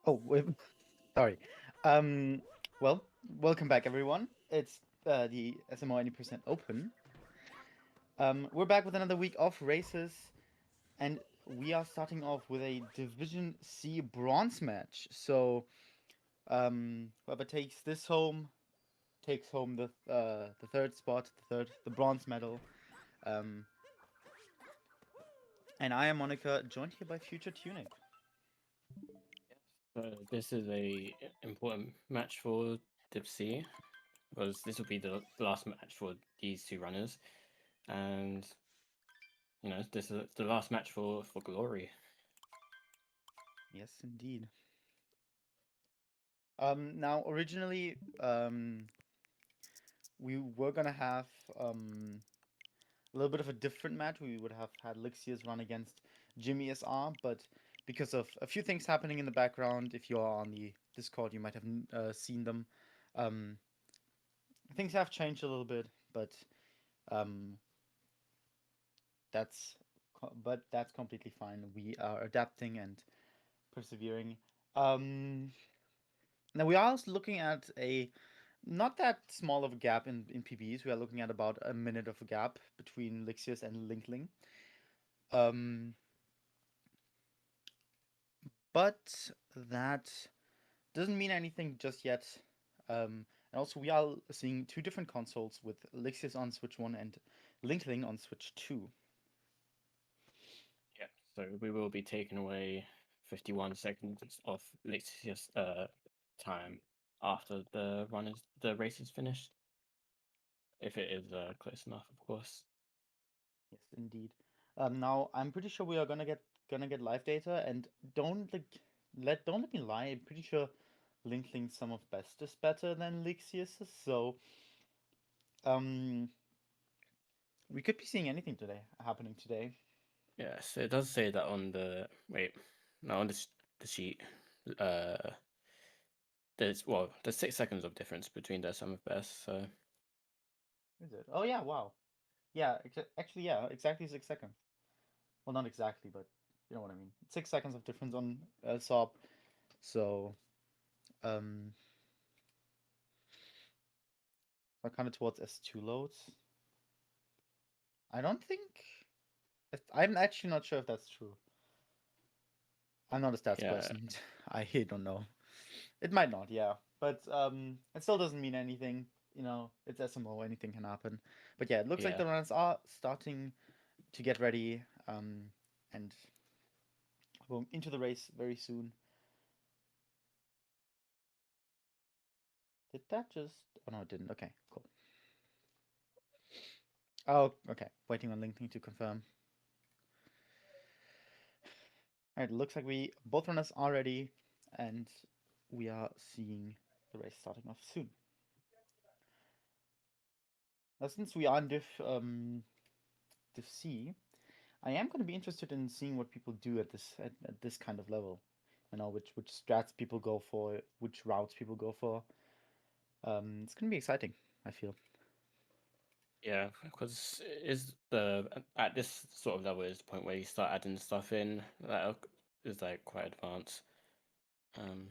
Oh, sorry. Um, well, welcome back, everyone. It's the SMO 80% Open. We're back with another week of races, and we are starting off with a Division C bronze match. So, whoever takes this home takes home the third spot, the bronze medal. Um, and I am Monica, joined here by Future Tunic. This is a important match for Div C because this will be the last match for these two runners, and this is the last match for glory. Yes, indeed. Now originally, we were gonna have a little bit of a different match. We would have had Lixius run against Jimmy SR, but because of a few things happening in the background, if you are on the Discord, you might have seen them. Um, Things have changed a little bit, but um, that's that's completely fine. We are adapting and persevering. Um, Now we are also looking at a not that small of a gap in PBs. We are looking at about a minute of a gap between Lixius and Linkling. Um, but that doesn't mean anything just yet. And also, we are seeing two different consoles with Lixius on Switch 1 and Linkling on Switch 2. Yeah, so we will be taking away 51 seconds of Lixius time after the race is finished, if it is close enough, of course. Yes, indeed. Now I'm pretty sure we are gonna get live data, and don't let me lie. I'm pretty sure Linkling some of best is better than Lixius, so um, we could be seeing anything today happening today. Yes, it does say that on the wait, no, on the sheet. Uh, there's 6 seconds of difference between their sum of best. So Is it? Oh yeah, wow. Yeah, actually, yeah, exactly 6 seconds. Well, not exactly, but you know what I mean. 6 seconds of difference on Sob. So, um, we're kind of towards S2 loads. I don't think. I'm actually not sure if that's true. I'm not a stats yeah, person. I don't know. It might not, yeah. But it still doesn't mean anything. You know, it's SMO. Anything can happen. But yeah, it looks like yeah, the runners are starting to get ready. And going into the race very soon. Did that just? Oh no, it didn't. Okay, cool. Oh, okay. Waiting on LinkedIn to confirm. All right, looks like we both runners are ready, and we are seeing the race starting off soon. Now, since we are in Div C, I am going to be interested in seeing what people do at this kind of level. You know, which strats people go for, which routes people go for. It's going to be exciting, I feel. yeah. Because is the at this sort of level is the point where you start adding stuff in that is like quite advanced. Um,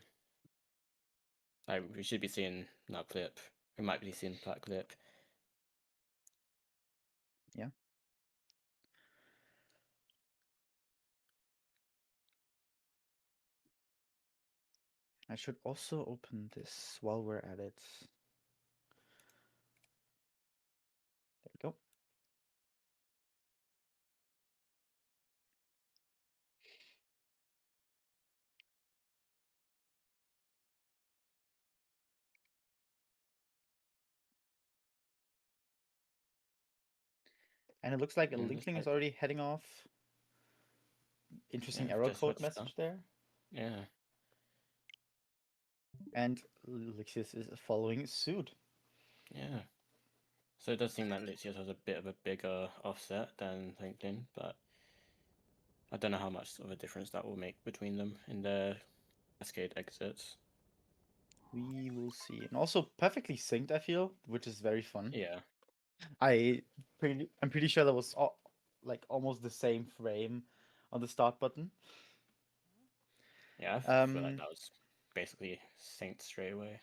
like we should be seeing that clip. We might be seeing that clip. Yeah. I should also open this while we're at it. There we go. And it looks like a And it's Linkling is like already heading off. yeah, Interesting error just code switched up. message there. Yeah, And Lixius is following suit. yeah. So it does seem like Lixius has a bit of a bigger offset than LinkedIn, but I don't know how much of a difference that will make between them in their cascade exits. We will see. And also perfectly synced, I feel, which is very fun. Yeah, I'm pretty sure that was like almost the same frame on the start button. yeah. I feel like Um, that was. basically synced straight away.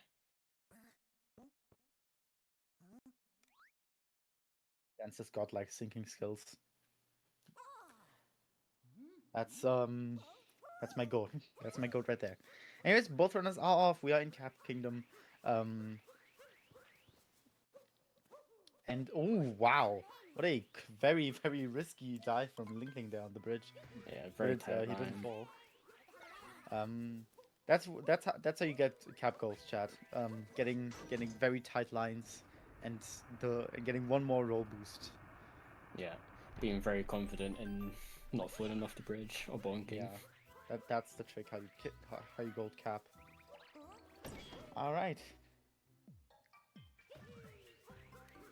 Dance's got like syncing skills. That's my goat. That's my goat right there. Anyways, both runners are off. We are in Cap Kingdom. And oh wow, what a very risky dive from Linkling there on the bridge. Yeah, very But tight he line. didn't fall. That's how you get cap goals, chat. Getting very tight lines and getting one more roll boost. Yeah, being very confident and not falling off the bridge or bonking. Yeah, that's the trick. How you gold cap. All right.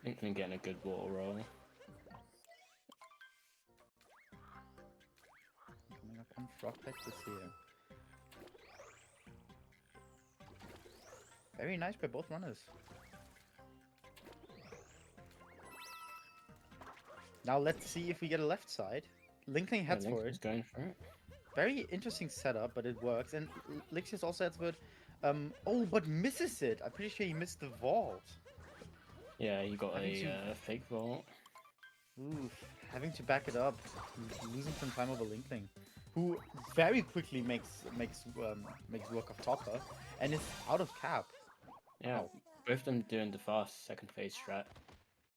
Linkling getting a good water roll. Coming up on frog Texas here. Very nice by both runners. Now let's see if we get a left side. Linkling heads for it. Linkling's going for it. Very interesting setup, but it works. And Lixius also heads for it. Oh, but misses it. I'm pretty sure he missed the vault. Yeah, you got Having a fake vault. Oof, having to back it up, losing some time over Linkling, who very quickly makes work of Topper, and is out of cap. Yeah, Wow. both of them doing the fast second phase strat.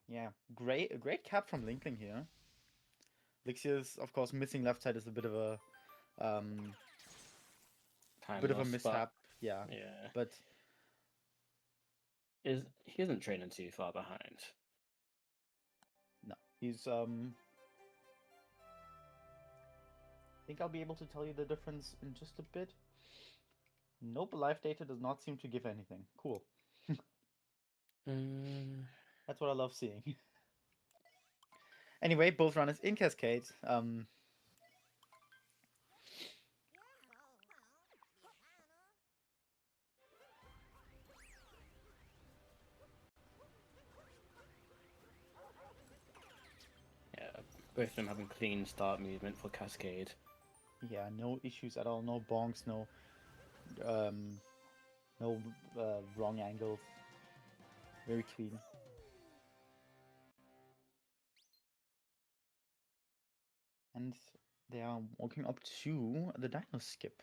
Yeah, great cap from Linkling here. Lixius, of course, missing left side is a bit of a Time bit of a loss, mishap. Yeah, yeah, but he isn't training too far behind. no, he's I think I'll be able to tell you the difference in just a bit. Nope, live data does not seem to give anything. Cool. That's what I love seeing. Anyway, both runners in Cascade. Yeah, both of them having clean start movement for Cascade. Yeah, no issues at all. No bonks. No, no wrong angles. Very clean. And they are walking up to the dino skip.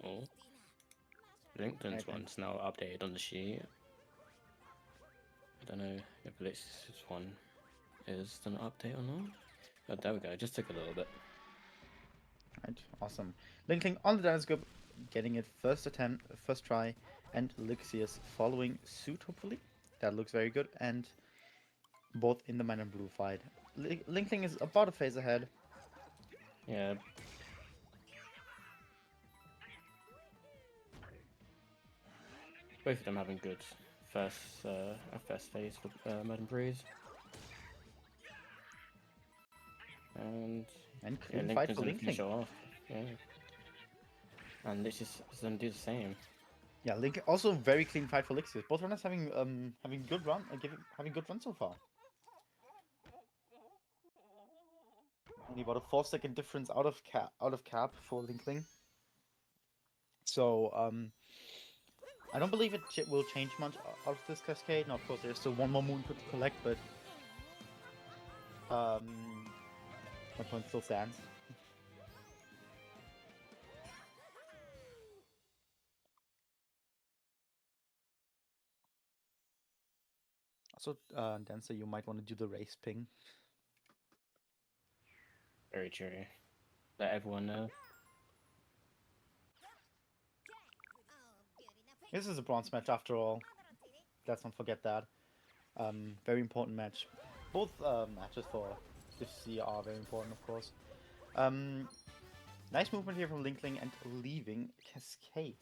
Oh, Linkling's one's now updated on the sheet. I don't know if this one is an update or not. Oh, there we go. Just took a little bit. Right, awesome. Linkling on the Dynascope, getting it first attempt, first try, and Lixius following suit, hopefully. That looks very good, and both in the man and blue fight. Linkling is about a phase ahead. Yeah. Both of them having good first phase for Mud and Breeze. And Clean fight for Linkling. Off. Yeah. And this is gonna do the same. Yeah, Link also very clean fight for Lixius. Both runners having good run, having good run so far. Only about a 4-second difference out of cap for Linkling. So I don't believe it will change much out of this cascade. Now, of course, there's still one more moon to collect, but my point still stands. Also, Dancer, you might want to do the race ping. Very true. Let everyone know. This is a bronze match after all. Let's not forget that. Very important match. Both matches for FC are very important, of course. Nice movement here from Linkling and leaving Cascade.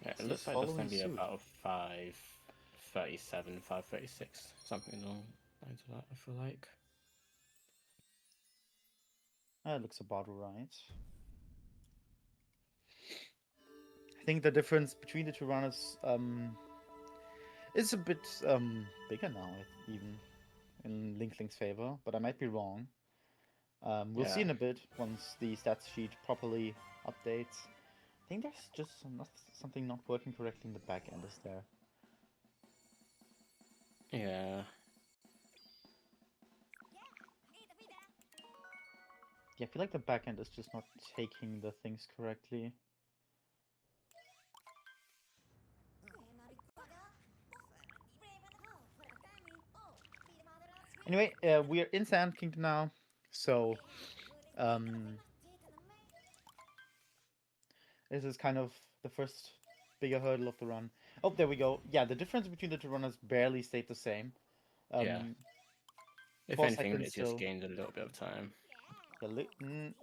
Yeah, it looks like that's going to be about 5:37, 5:36, something along lines of that, I feel like. That looks about right. I think the difference between the two runners is a bit bigger now, even in Linkling's favor, but I might be wrong. We'll see Yeah. in a bit once the stats sheet properly updates. I think there's just something not working correctly in the back end, is there? Yeah. Yeah, I feel like the back end is just not taking the things correctly. Anyway, we're in Sand Kingdom now, so um, this is kind of the first bigger hurdle of the run. Oh, there we go. Yeah, the difference between the two runners barely stayed the same. Yeah. Um, If 4 seconds anything, it's just still. gained a little bit of time. Yeah,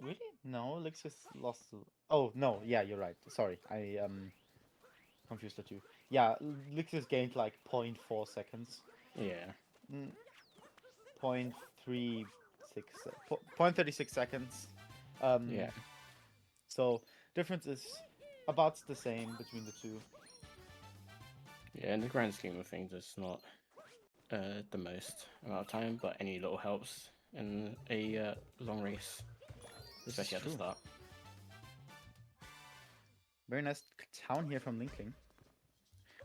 really? No, Lixius lost. Oh no, yeah, you're right. Sorry, I confused the two. Yeah, Lixius gained like 0.4 seconds. Yeah. Mm, 0.36, 0.36 seconds. Yeah. So difference is about the same between the two. Yeah, in the grand scheme of things, it's not the most amount of time, but any little helps in a long race, This is especially at the true. start. Very nice town here from Linkling.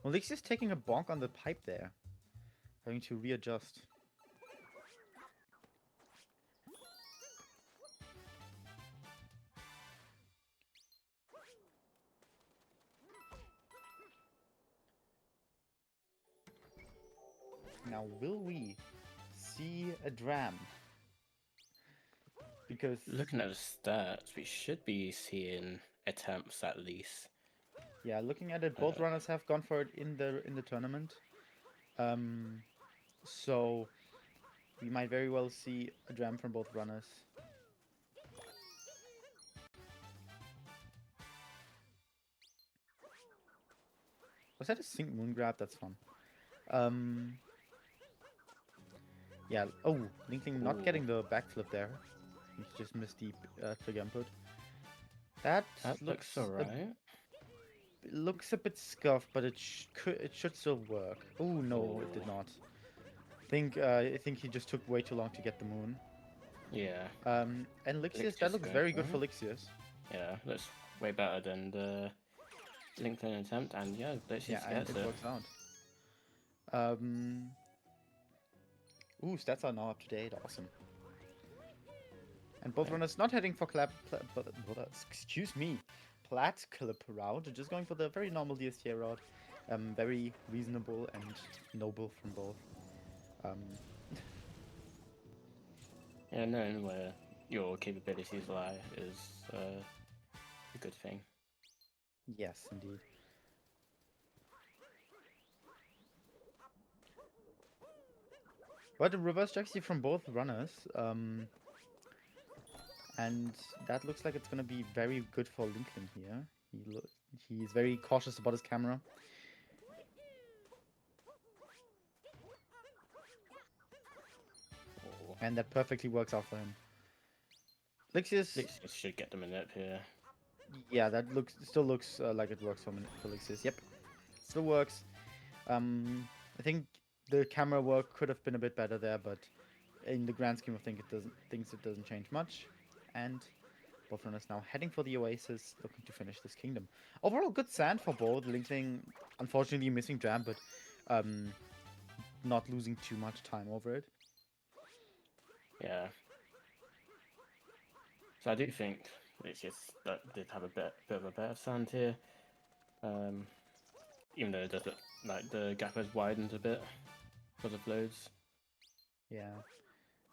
Well, Lixius taking a bonk on the pipe there. Having to readjust. Now, will we see a dram? Because, Looking at the stats, we should be seeing attempts at least. yeah, looking at it, both runners have gone for it in the tournament. So we might very well see a dram from both runners. Was that a sync moon grab? That's fun. Yeah. Oh, Linkling not getting the backflip there. He just missed the trigger input. That That looks alright. looks a bit scuffed, but it should still work. Oh no, it did not. I think he just took way too long to get the moon. Yeah. And Lixius, that Lixius looks going very for good for it. Lixius. Yeah, looks way better than the Linkling attempt, and yeah, Yeah, Lixius and gets it it. works out. Um, Stats are now up to date. Awesome. And both Yeah. runners not heading for excuse me, plat clip route, just going for the very normal DSTA route. Very reasonable and noble from both. Um, Yeah, knowing where your capabilities lie is a good thing. yes, indeed. But a reverse Jaxi from both runners. And that looks like it's going to be very good for Linkling here. He's very cautious about his camera. Oh. And that perfectly works out for him. Lixius, Lixius should get them in up here. yeah, that still looks like it works for Lixius. Yep, still works. I think the camera work could have been a bit better there, but in the grand scheme of things, it doesn't change much. And both runners now heading for the Oasis, looking to finish this kingdom. Overall, good sand for both. Linkling, unfortunately, missing jam, but not losing too much time over it. Yeah. So I do think Lixius did have a bit of a better stand here. Even though it does look like the gap has widened a bit because of loads. Yeah,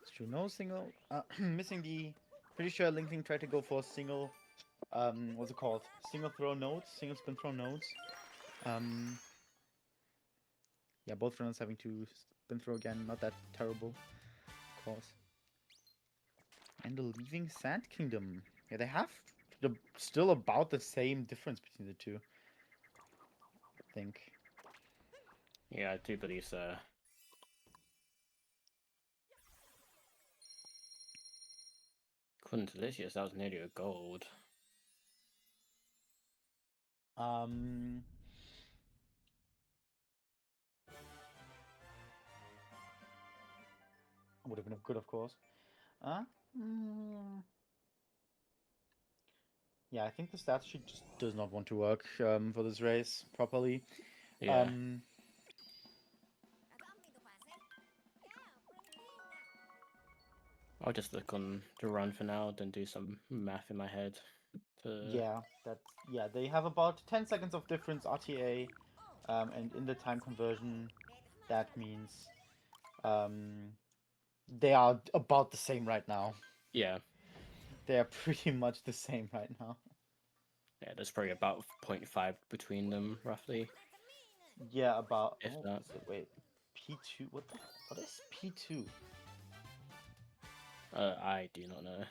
it's true. No single, missing the. Pretty sure Linkling tried to go for a single. What's it called? Single throw nodes, single spin throw nodes. Um, yeah, both runners having to spin throw again. Not that terrible, of course. And the leaving Sand Kingdom. Yeah, they have still about the same difference between the two. I think. Yeah, I do believe so. According to Lixius, that was nearly a gold. Um, would have been good, of course. Uh, mm, yeah, I think the stats sheet just does not want to work for this race properly. Yeah. I'll just look on the run for now, then do some math in my head. Yeah, they have about 10 seconds of difference RTA, and in the time conversion, that means um, they are about the same right now. Yeah. They are pretty much the same right now. Yeah, there's probably about 0.5 between them, roughly. Yeah, about. If Oh, that. is it? Wait, P2. What is P2? I do not know.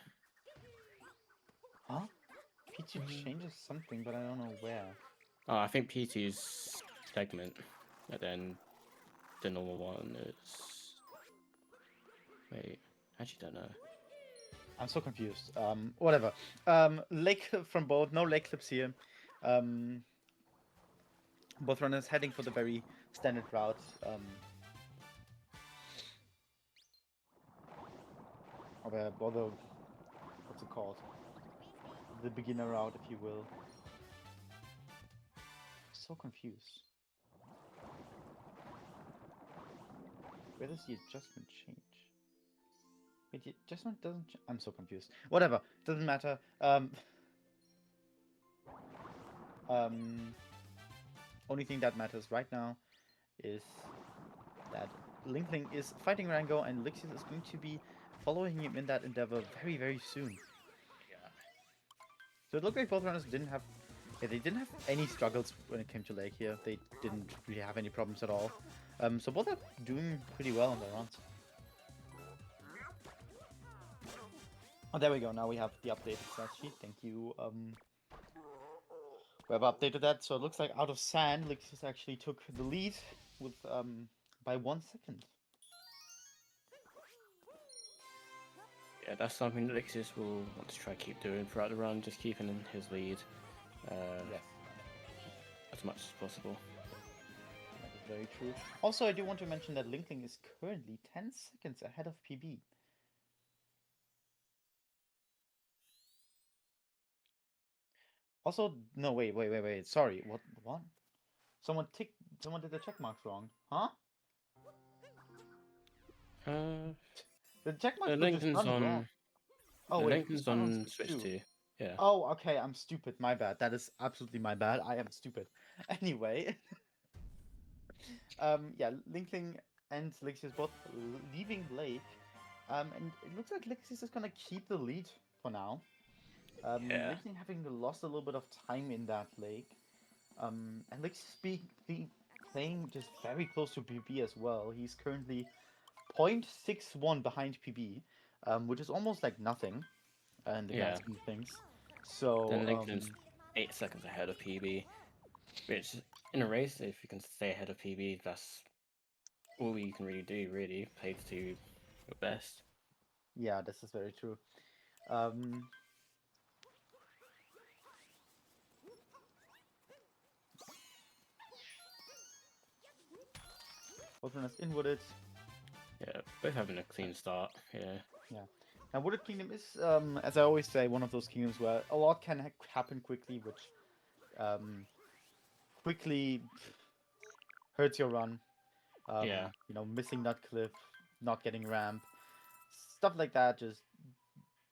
Huh? P2 changes something, but I don't know where. Oh, I think P2's segment, and then the normal one is. Wait, I actually don't know. I'm so confused. Whatever. Lake from both. No lake clips here. Um, both runners heading for the very standard route. Or the what's it called? The beginner route, if you will. So confused. Where does the adjustment change? Wait, the adjustment doesn't. I'm so confused. Whatever. Doesn't matter. Um. Only thing that matters right now is that Linkling is fighting Rango, and Lixius is going to be following him in that endeavor very, very soon. Yeah. So it looked like both runners didn't have. Yeah, they didn't have any struggles when it came to Lake here. They didn't really have any problems at all. So both are doing pretty well on their runs. Oh, there we go. Now we have the updated stat sheet. Thank you. We have updated that, so it looks like out of sand, Lixius actually took the lead with by 1 second. Yeah, that's something that Lixius will want to try to keep doing throughout the run, just keeping in his lead Yes, as much as possible. that is very true. Also, I do want to mention that Linkling is currently 10 seconds ahead of PB. Also, no, wait. Sorry, what? Someone did the check marks wrong, huh? Uh, The check the marks were just Lincoln's done wrong. on. Oh The wait, who's Lincoln's on on Switch Switch 2? 2. Yeah. Oh, okay, I'm stupid. My bad. That is absolutely my bad. I am stupid. Anyway, yeah, Linkling and Lixius both leaving Lake. And it looks like Lixius is gonna keep the lead for now. Yeah. Linkling having lost a little bit of time in that lake. And Lixius being playing just very close to PB as well. He's currently 0.61 behind PB, which is almost like nothing in the grand Yeah. scheme of things. So, Then Lincoln's 8 seconds ahead of PB, which in a race, if you can stay ahead of PB, that's all you can really do, really. Play to your best. yeah, this is very true. Um, both runners in Wooded. Yeah, both having a clean start. Yeah. Yeah. Now, Wooded Kingdom is, as I always say, one of those kingdoms where a lot can happen quickly, which quickly hurts your run. Yeah. You know, missing nut cliff, not getting ramp, stuff like that just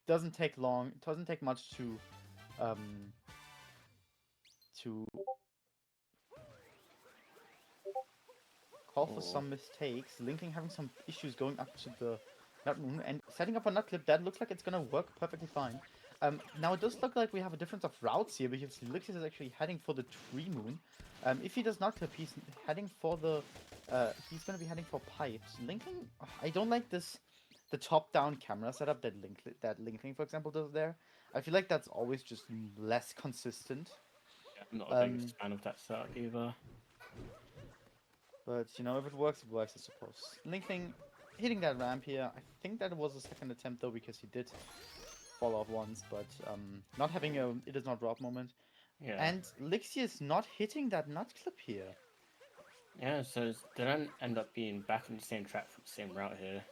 doesn't take long. It doesn't take much um, to call for Oh. some mistakes. Linkling having some issues going up to the nut moon and setting up a nut clip that looks like it's gonna work perfectly fine. Now it does look like we have a difference of routes here because Lixius is actually heading for the tree moon. If he does not clip, he's heading for the. He's gonna be heading for pipes. Linkling, I don't like this. The top-down camera setup that Linkling, for example, does there. I feel like that's always just less consistent. Yeah, I'm not the Um, biggest fan of that setup either. But, you know, if it works, I suppose. Linkling hitting that ramp here. I think that was a second attempt, though, because he did fall off once, but not having a it is not drop moment. Yeah. And Lixius not hitting that nut clip here. Yeah, so they don't end up being back on the same track for the same route here.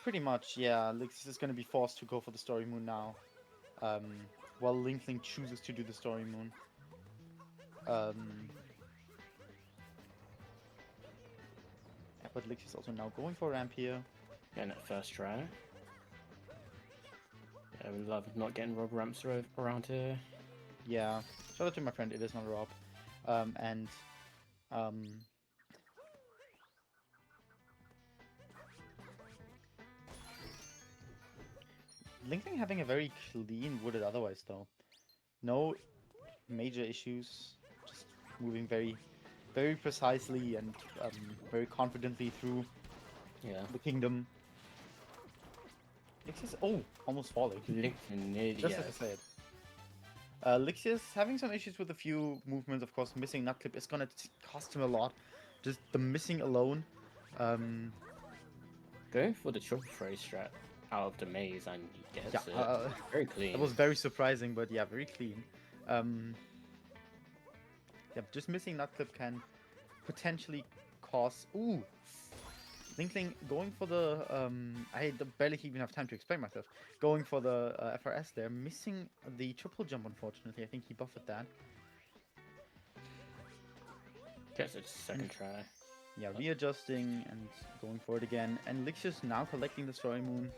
Pretty much, yeah. Lixius is going to be forced to go for the Story Moon now. While Linkling chooses to do the Story Moon. Yeah, but Lixius also now going for a ramp here. Getting that first try. Yeah, we love not getting rob ramps around here. Yeah. Shout out to my friend, it is not Rob. Linkling having a very clean wooded otherwise though. No major issues. Just moving very, very precisely and very confidently through the kingdom. Lixius, oh, almost falling. Linkling, Just as I said. Lixius having some issues with a few movements, of course. Missing nut clip is gonna cost him a lot. Just the missing alone. Going for the triple phrase strat out of the maze and he gets it. Very clean. That was very surprising, but yeah, very clean. Yeah, just missing nut clip can potentially cause. Ooh, Linkling going for the I barely even have time to explain myself. Going for the FRS there, missing the triple jump. Unfortunately, I think he buffered that. Gets it second try. Yeah, readjusting and going for it again. And Lixius now collecting the Story Moon.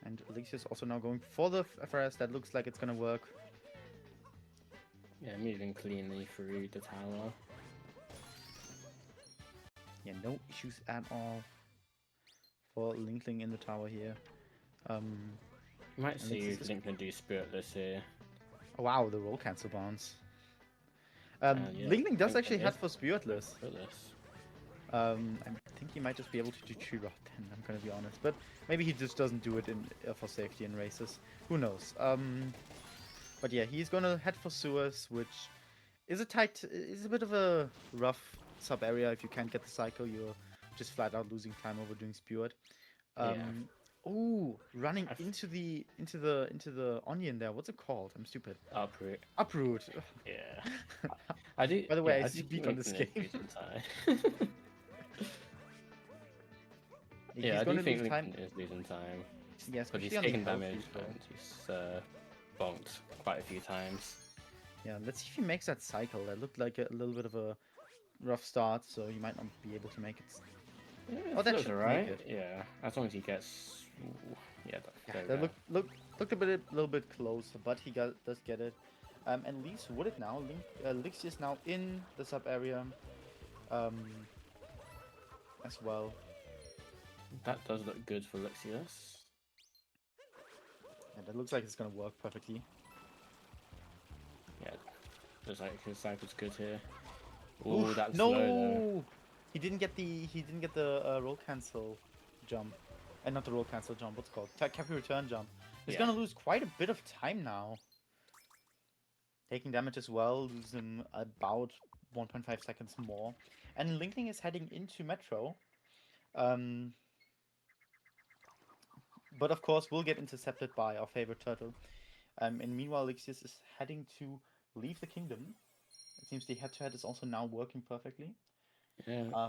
And Lixius also now going for the FRS. That looks like it's gonna work. Yeah, moving cleanly through the tower. Yeah, no issues at all for Linkling in the tower here. You might see Linkling do Spiritless here. Oh, wow, the roll cancel bounce. Yeah, Linkling does actually head for Spiritless. I think he might just be able to do Tree Rod then, I'm gonna be honest. But maybe he just doesn't do it in for safety in races. Who knows? But yeah, he's gonna head for Sewers, which is a bit of a rough sub area. If you can't get the cycle, you're just flat out losing time over doing Spirit. Ooh, running into the onion there. What's it called? I'm stupid. Uproot. Uproot. Yeah. I do. By the way, yeah, I speak on this game. Yeah, I do think Linkling is losing time. Yes, but he's taking damage and he's bonked quite a few times. Yeah, let's see if he makes that cycle. That looked like a little bit of a rough start, so he might not be able to make it. Yeah, oh, that should right. make it. Yeah, as long as he gets. Yeah, that looked a little bit closer, but he does get it. And leaves wooded now. Lixius now in the sub area. As well. That does look good for Lixius. Yeah, that looks like it's gonna work perfectly. Yeah, looks like his cycle's good here. Oh, that's no! low, He didn't get the roll cancel jump, and not the roll cancel jump. What's it called? Cappy return jump. He's gonna lose quite a bit of time now. Taking damage as well, losing about 1.5 seconds more. And Linkling is heading into Metro. But of course, will get intercepted by our favorite turtle. And meanwhile, Lixius is heading to leave the kingdom. It seems the head-to-head is also now working perfectly. Yeah,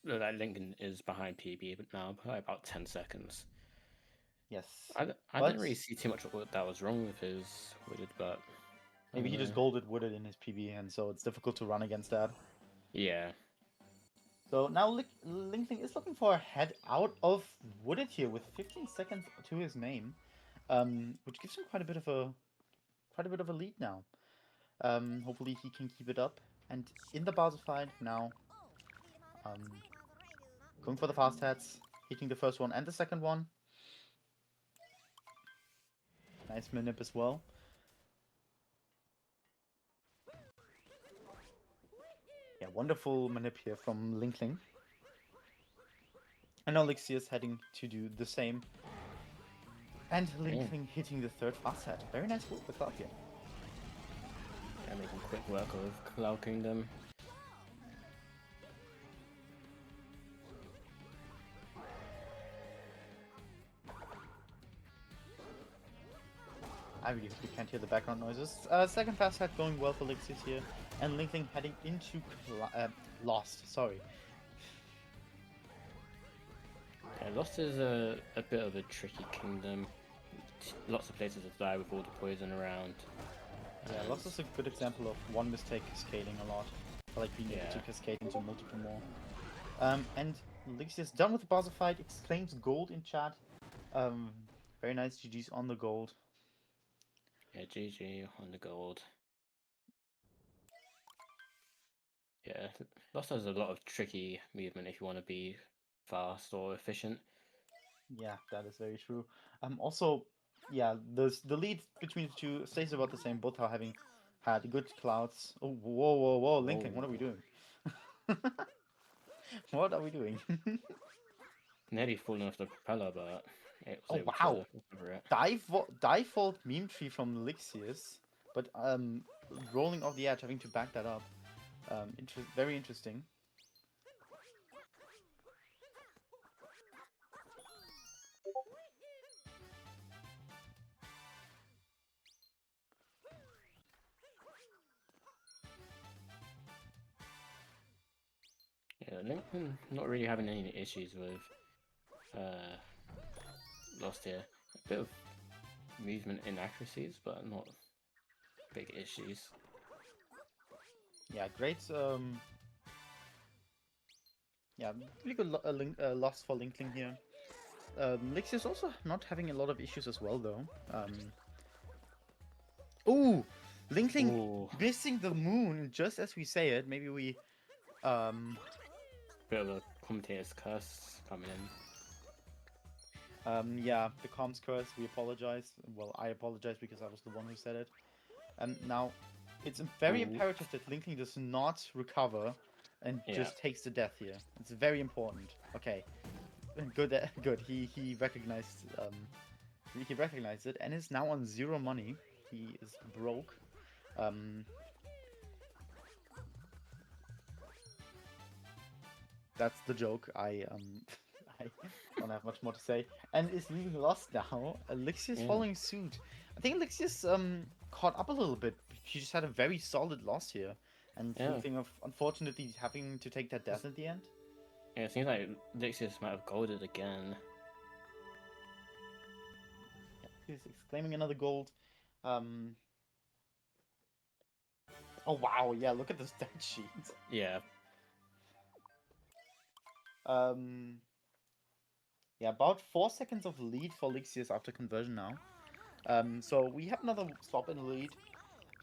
that Lincoln is behind PB, but now by about 10 seconds. Yes. I didn't really see too much of what that was wrong with his wooded, but maybe he just golded wooded in his PB, and so it's difficult to run against that. Yeah. So now Linkling is looking for a head out of wooded here with 15 seconds to his name, which gives him quite a bit of a lead now. Hopefully he can keep it up. And in the Bowser fight now, going for the fast heads, hitting the first one and the second one. Nice manip as well. Yeah, wonderful manip here from Linkling. And now Lixius heading to do the same. And Linkling hitting the third fast head. Very nice move with that here. And making quick work of Cloud Kingdom. I really hope you can't hear the background noises. Second fast set going well for Lixius here, and Linkling heading into Lost. Sorry. Yeah, Lost is a bit of a tricky kingdom. Lots of places to die with all the poison around. Yeah, Lost is a good example of one mistake cascading a lot. Like being able to cascade into multiple more. And Lixius done with the boss fight, exclaims gold in chat. Very nice GG's on the gold. Yeah, GG on the gold. Yeah, Lost has a lot of tricky movement if you want to be fast or efficient. Yeah, that is very true. Also, yeah, the lead between the two stays about the same. Both are having had good clouds. Oh, whoa, Linkling, what are we doing? What are we doing? Nearly fallen off the propeller, but it was Oh able wow, to recover it. dive vault meme tree from Lixius, but rolling off the edge, having to back that up. Very interesting. Yeah, Lincoln not really having any issues with Lost here. A bit of movement inaccuracies, but not big issues. Yeah, great. Yeah, really good loss for Linkling here. Lixius also not having a lot of issues as well, though. Ooh, Linkling Ooh, missing the moon just as we say it. Maybe we, bit of a commentator's curse coming in. Yeah, the comms curse. We apologize. Well, I apologize because I was the one who said it. Now, it's very imperative that Linkling does not recover and just takes the death here. It's very important. Okay, good, good. He recognized it and is now on 0 money. He is broke. That's the joke. I I don't have much more to say. And is leaving Lost now. Lixius following suit. I think Lixius caught up a little bit. He just had a very solid loss here. And Linkling of unfortunately having to take that death at the end. Yeah, it seems like Lixius might have golded again. Yeah, he's exclaiming another gold. Oh wow, yeah, look at this dead sheet. Yeah. Yeah, about 4 seconds of lead for Lixius after conversion now. So we have another swap in the lead.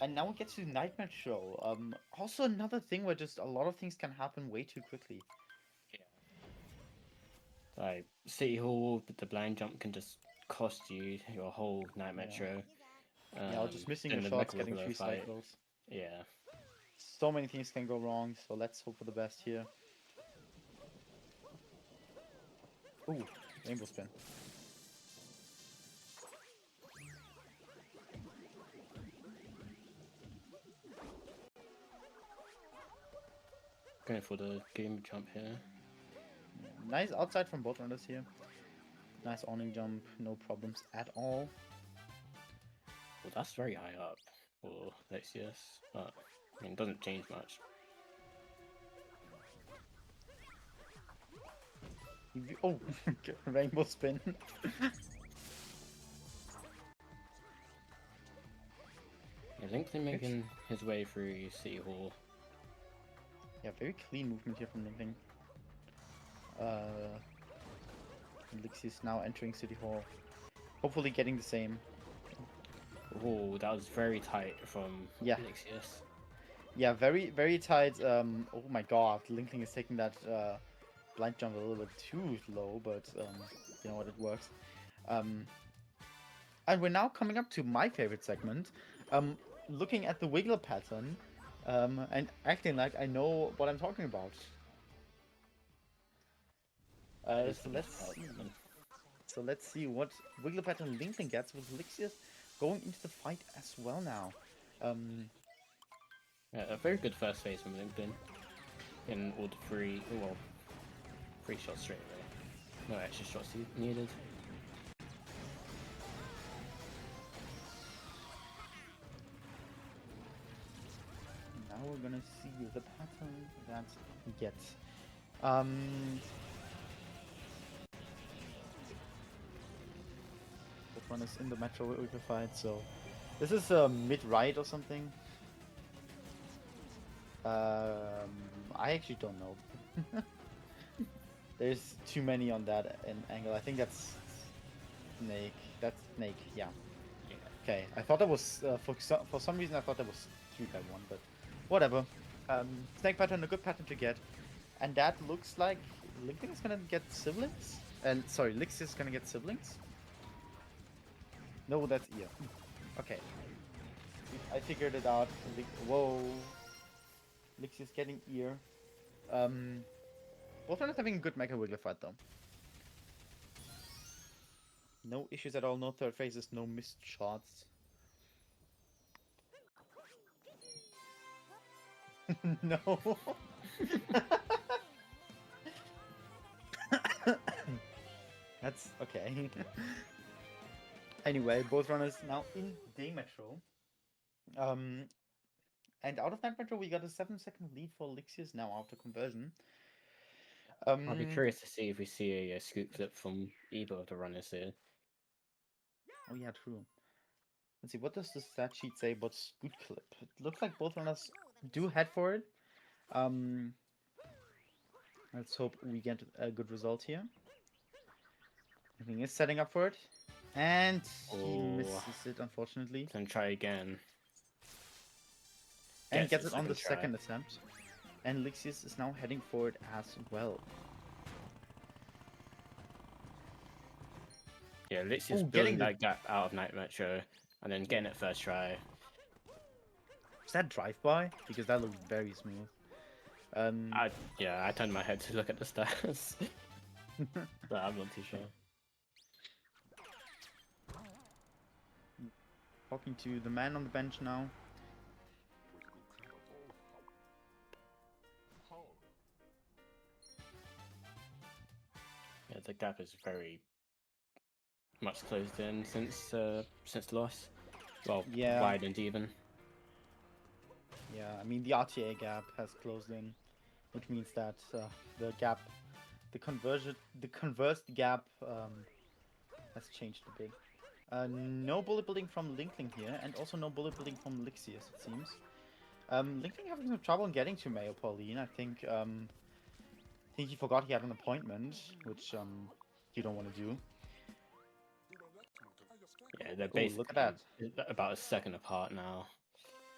And now we get to Nightmare Show. Also another thing where just a lot of things can happen way too quickly. Yeah. Like City Hall, the blind jump can just cost you your whole Nightmare Show. Yeah, or just missing then your the shots, Mecha getting Wiggler 3 fight. cycles. Yeah. So many things can go wrong, so let's hope for the best here. Ooh, Rainbow Spin. Going for the game jump here. Nice outside from both runners here. Nice awning jump, no problems at all. Well, that's very high up for Lixius, but I mean, it doesn't change much. Oh, Rainbow Spin. Yeah, Linkling making his way through City Hall. Yeah, very clean movement here from Linkling. Lixius now entering City Hall. Hopefully getting the same. Oh, that was very tight from Lixius. Yeah, very tight. Oh my god, Linkling is taking that blind jump a little bit too low, but you know what, it works. And we're now coming up to my favorite segment, looking at the wiggler pattern, and acting like I know what I'm talking about. So let's see what wiggler pattern Linkling gets with Lixius going into the fight as well now. Yeah, a very good first phase from Linkling. In all the three shots straight away. No extra shots needed. Now we're gonna see the pattern that we get. That one is in the Metro we can fight, so this is mid-right or something. I actually don't know. There's too many on that angle. I think that's Snake. That's Snake. Yeah. Okay. I thought that was for some reason I thought that was 3x1, but whatever. Snake pattern, a good pattern to get, and that looks like Linkling is gonna get siblings. And sorry, Lixius is gonna get siblings. No, that's ear. Okay. I figured it out. Whoa. Lixius getting ear. Both runners having a good Mecha Wiggler fight though. No issues at all, no third phases, no missed shots. No. That's okay. Anyway, both runners now in day Metro. And out of that Metro, we got a 7-second lead for Lixius now after conversion. I'll be curious to see if we see a scoop flip from either of the runners here. Oh yeah, true. Let's see, what does the stat sheet say about scoot clip? It looks like both runners do head for it. Let's hope we get a good result here. I think he's setting up for it. And he misses it, unfortunately. Then try again. And gets it on the second attempt. And Lixius is now heading for it as well. Yeah, Lixius building that gap out of Night Metro and then getting it first try. Is that drive-by? Because that looked very smooth. I turned my head to look at the stats. But I'm not too sure. Talking to the man on the bench now. Yeah, the gap is very much closed in since loss. Well, yeah. widened even. Yeah, I mean the RTA gap has closed in, which means that the gap, the conversed gap has changed a bit. No bullet building from Linkling here, and also no bullet building from Lixius, it seems. Linkling having some trouble getting to Mayo Pauline. I think he forgot he had an appointment, which you don't want to do. Yeah, they're basically look at that. About a second apart now.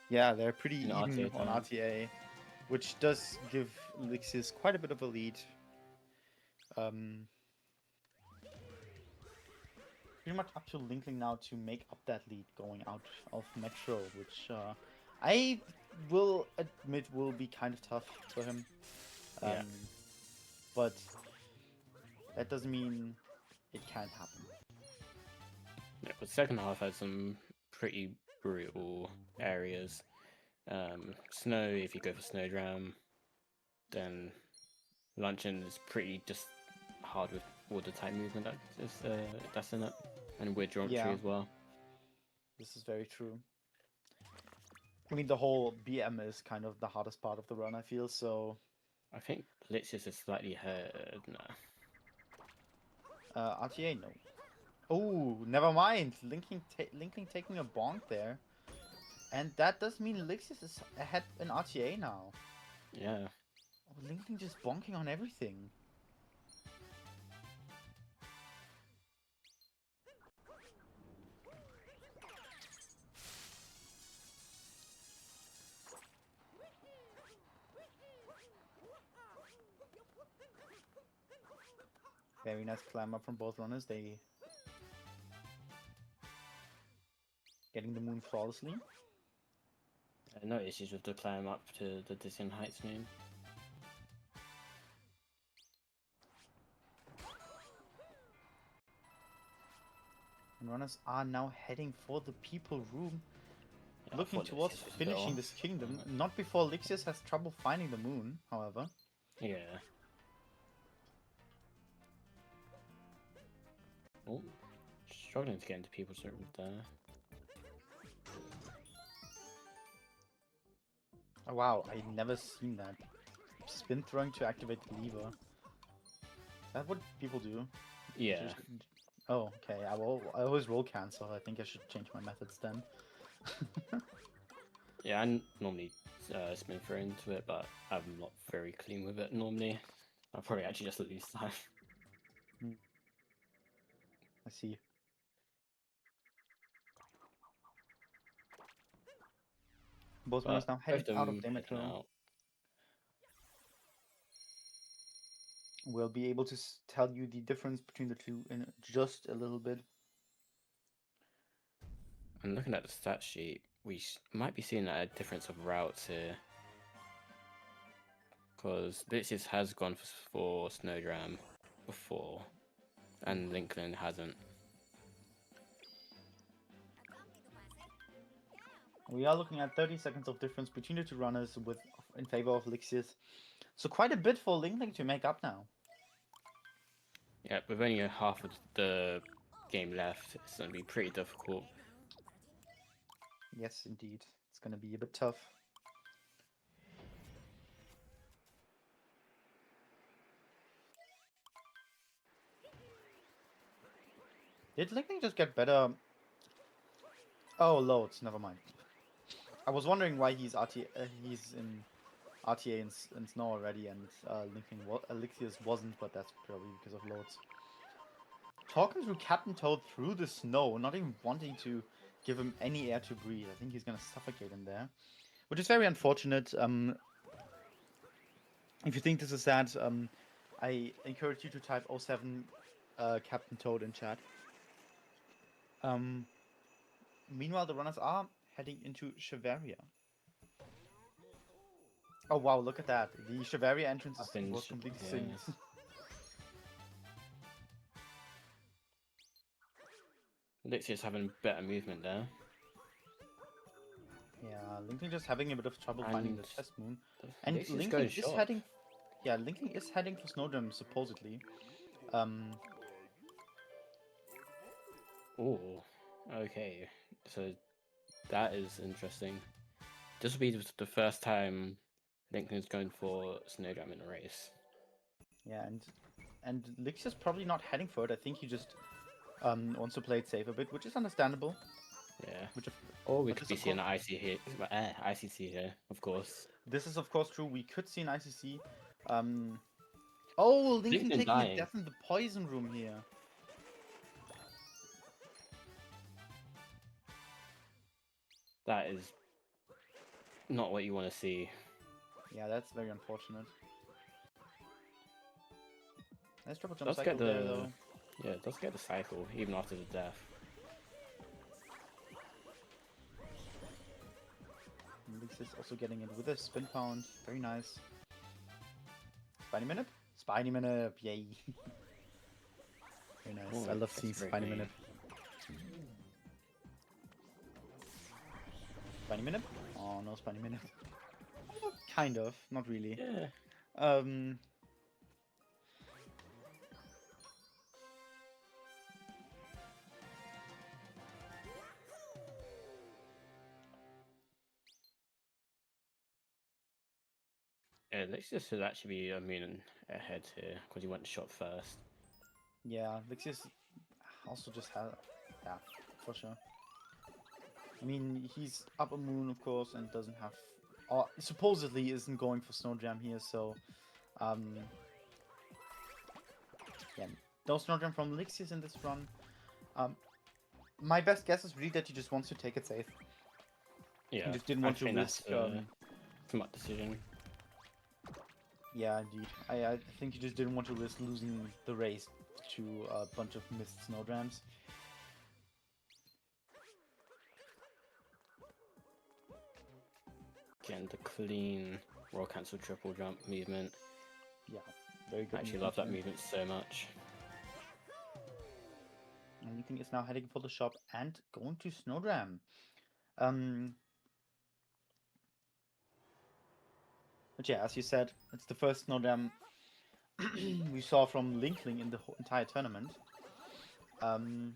Yeah, they're pretty even on RTA, which does give Lixius quite a bit of a lead. Pretty much up to Linkling now to make up that lead going out of Metro, which I will admit will be kind of tough for him. Yeah. But that doesn't mean it can't happen. Yeah, but second half had some pretty brutal areas. Snow, if you go for Snow Dram, then Luncheon is pretty just hard with all the type movement that's in it, and weird geometry as well. This is very true. I mean, the whole BM is kind of the hardest part of the run, I feel, so... I think Lixius is slightly hurt, no. RTA, no. Oh, never mind. Linkling taking a bonk there. And that does mean Lixius is ahead in RTA now. Yeah. Oh, Linkling just bonking on everything. Very nice climb up from both runners. They getting the moon flawlessly. No issues with the climb up to the Disian Heights moon. And runners are now heading for the people room. Yeah, I looking thought towards Lixius was finishing better. this kingdom. Not before Lixius has trouble finding the moon, however. Yeah. Oh, struggling to get into people's rooms there. Oh, wow, I never seen that. Spin throwing to activate the lever. Is that what people do? Yeah. Just... Oh, okay. I always roll cancel. I think I should change my methods then. Yeah, I normally spin throw into it, but I'm not very clean with it normally. I'll probably actually just lose time. I see. Bozeman is now heading Both of out of them damage heading row. out. We'll be able to tell you the difference between the two in just a little bit. And looking at the stat sheet, we might be seeing a difference of routes here. Because Lixius has gone for Snowdram before, and Linkling hasn't. We are looking at 30 seconds of difference between the two runners in favor of Lixius. So quite a bit for Linkling to make up now. Yeah, with only half of the game left, it's going to be pretty difficult. Yes, indeed. It's going to be a bit tough. Did Linkling just get better? Oh, loads. Never mind. I was wondering why he's in RTA and Snow already, and Lixius wasn't, but that's probably because of loads. Talking through Captain Toad through the snow, not even wanting to give him any air to breathe. I think he's gonna suffocate in there, which is very unfortunate. If you think this is sad, I encourage you to type 07 Captain Toad in chat. Meanwhile, the runners are heading into Chavaria. Oh wow, look at that. The Chavaria entrance was completely synced. Lixius having better movement there. Yeah, Linkling just having a bit of trouble finding the test moon. And Lixius Linkling goes is short. heading... Yeah, Linkling is heading for Snowdrum, supposedly. Oh, okay. So that is interesting. This will be the first time Linkling's going for Snowdram in a race. Yeah, and Lixius probably not heading for it. I think he just wants to play it safe a bit, which is understandable. Yeah. Which Or we could be seeing an ICC here, of course. This is of course true. We could see an ICC. Oh, Linkling taking a death in the poison room here. That is not what you want to see. Yeah, that's very unfortunate. Nice triple jump cycle there, though. Yeah, it does get the cycle, even after the death. Lixius also getting it with a spin pound. Very nice. Spiny Minute? Spiny Minute, yay. Very nice. Oh, I love seeing Spiny Minute. Spiny Minute? Oh, no Spiny Minute. Kind of, not really. Yeah. Yeah, Lixius should actually be ahead here because he went shot first. Yeah, Lixius also just had... Yeah, for sure. I mean, he's up a moon, of course, and doesn't have... Or supposedly isn't going for Snowdram here, so... Yeah, no Snowdram from Lixius in this run. My best guess is really that he just wants to take it safe. Yeah, he just didn't want to risk... smart decision. Yeah, indeed. I think he just didn't want to risk losing the race to a bunch of missed Snowdrams. Getting the clean roll cancel triple jump movement. Yeah, very good. I actually love that movement so much. And Linkling is now heading for the shop and going to Snowdram. But yeah, as you said, it's the first Snowdam we saw from Linkling in the whole entire tournament. Um,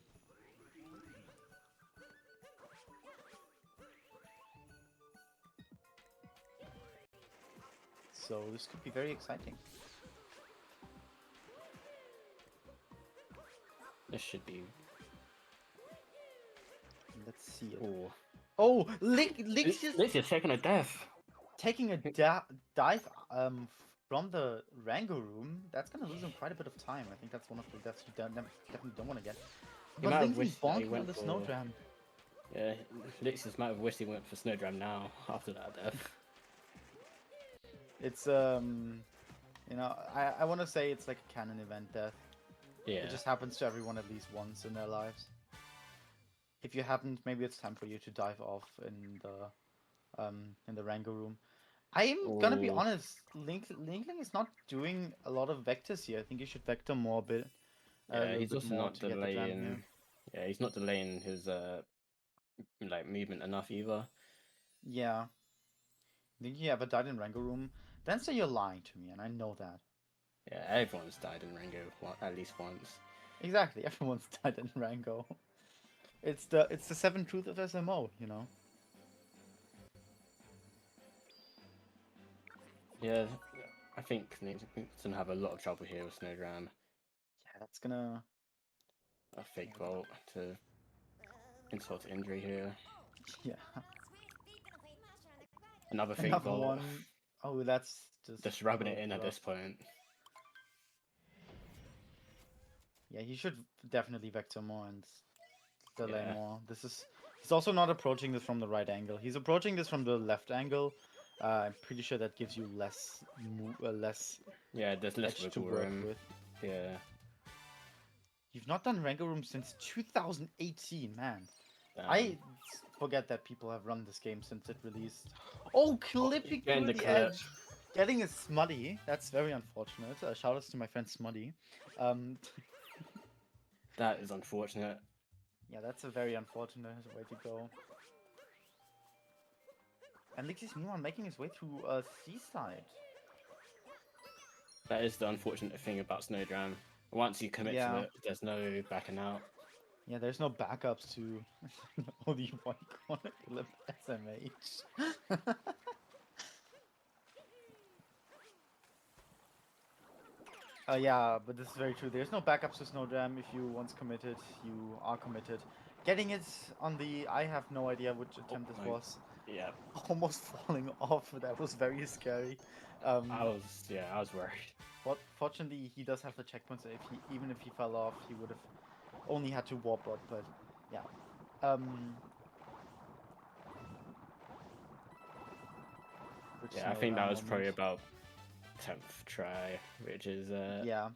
so this could be very exciting. This should be. Let's see it. Oh, Oh, Lixius Lixius taking a death. taking a dive from the Rango room. That's gonna lose him quite a bit of time. I think that's one of the deaths you definitely don't want to get. He But might have Linkling wished that he bonking on went the for. Snowdram. Yeah, Lixius might have wished he went for Snowdram now after that death. It's you know, I want to say it's like a canon event death. Yeah. It just happens to everyone at least once in their lives. If you haven't, maybe it's time for you to dive off in the Rango room. I'm gonna be Oh, honest, Linkling is not doing a lot of vectors here. I think you should vector more a yeah. little He's bit also more not to get the jam here. delaying. Yeah, he's not delaying his like movement enough either. Yeah. I think you ever died in Rango room? Then say you're lying to me, and I know that. Yeah, everyone's died in Rango at least once. Exactly, everyone's died in Rango. It's the seven truth of SMO, you know. Yeah, I think he's gonna have a lot of trouble here with Snowdram. Yeah, that's gonna. A fake vault to insult to injury here. Yeah. Another fake Another vault. one. Oh, that's Just rubbing a it in at rough. this point. Yeah, he should definitely vector more and delay Yeah. more. He's also not approaching this from the right angle. He's approaching this from the left angle. I'm pretty sure that gives you less Yeah, there's less edge to wiggle work room. with. Yeah. You've not done Rango Room since 2018, man. Damn. I forget that people have run this game since it released. Oh, clipping Getting through the the clip. edge. Getting a smuddy. That's very unfortunate. Shout outs to my friend Smuddy. Um, That is unfortunate. yeah, that's a very unfortunate way to go. And Lixius meanwhile making his way through Seaside. That is the unfortunate thing about Snowdram. Once you commit to Yeah. it, there's no backing out. Yeah, there's no backups to only one corner clip SMH. Yeah, but this is very true. There's no backups to Snowdram. If you once committed, you are committed. Getting it on the I have no idea which attempt this was. Yeah. Almost falling off. That was very scary. I was worried. But fortunately, he does have the checkpoint. So even if he fell off, he would have only had to warp out. But yeah. Yeah, I think that was probably about 10th try, which is yeah,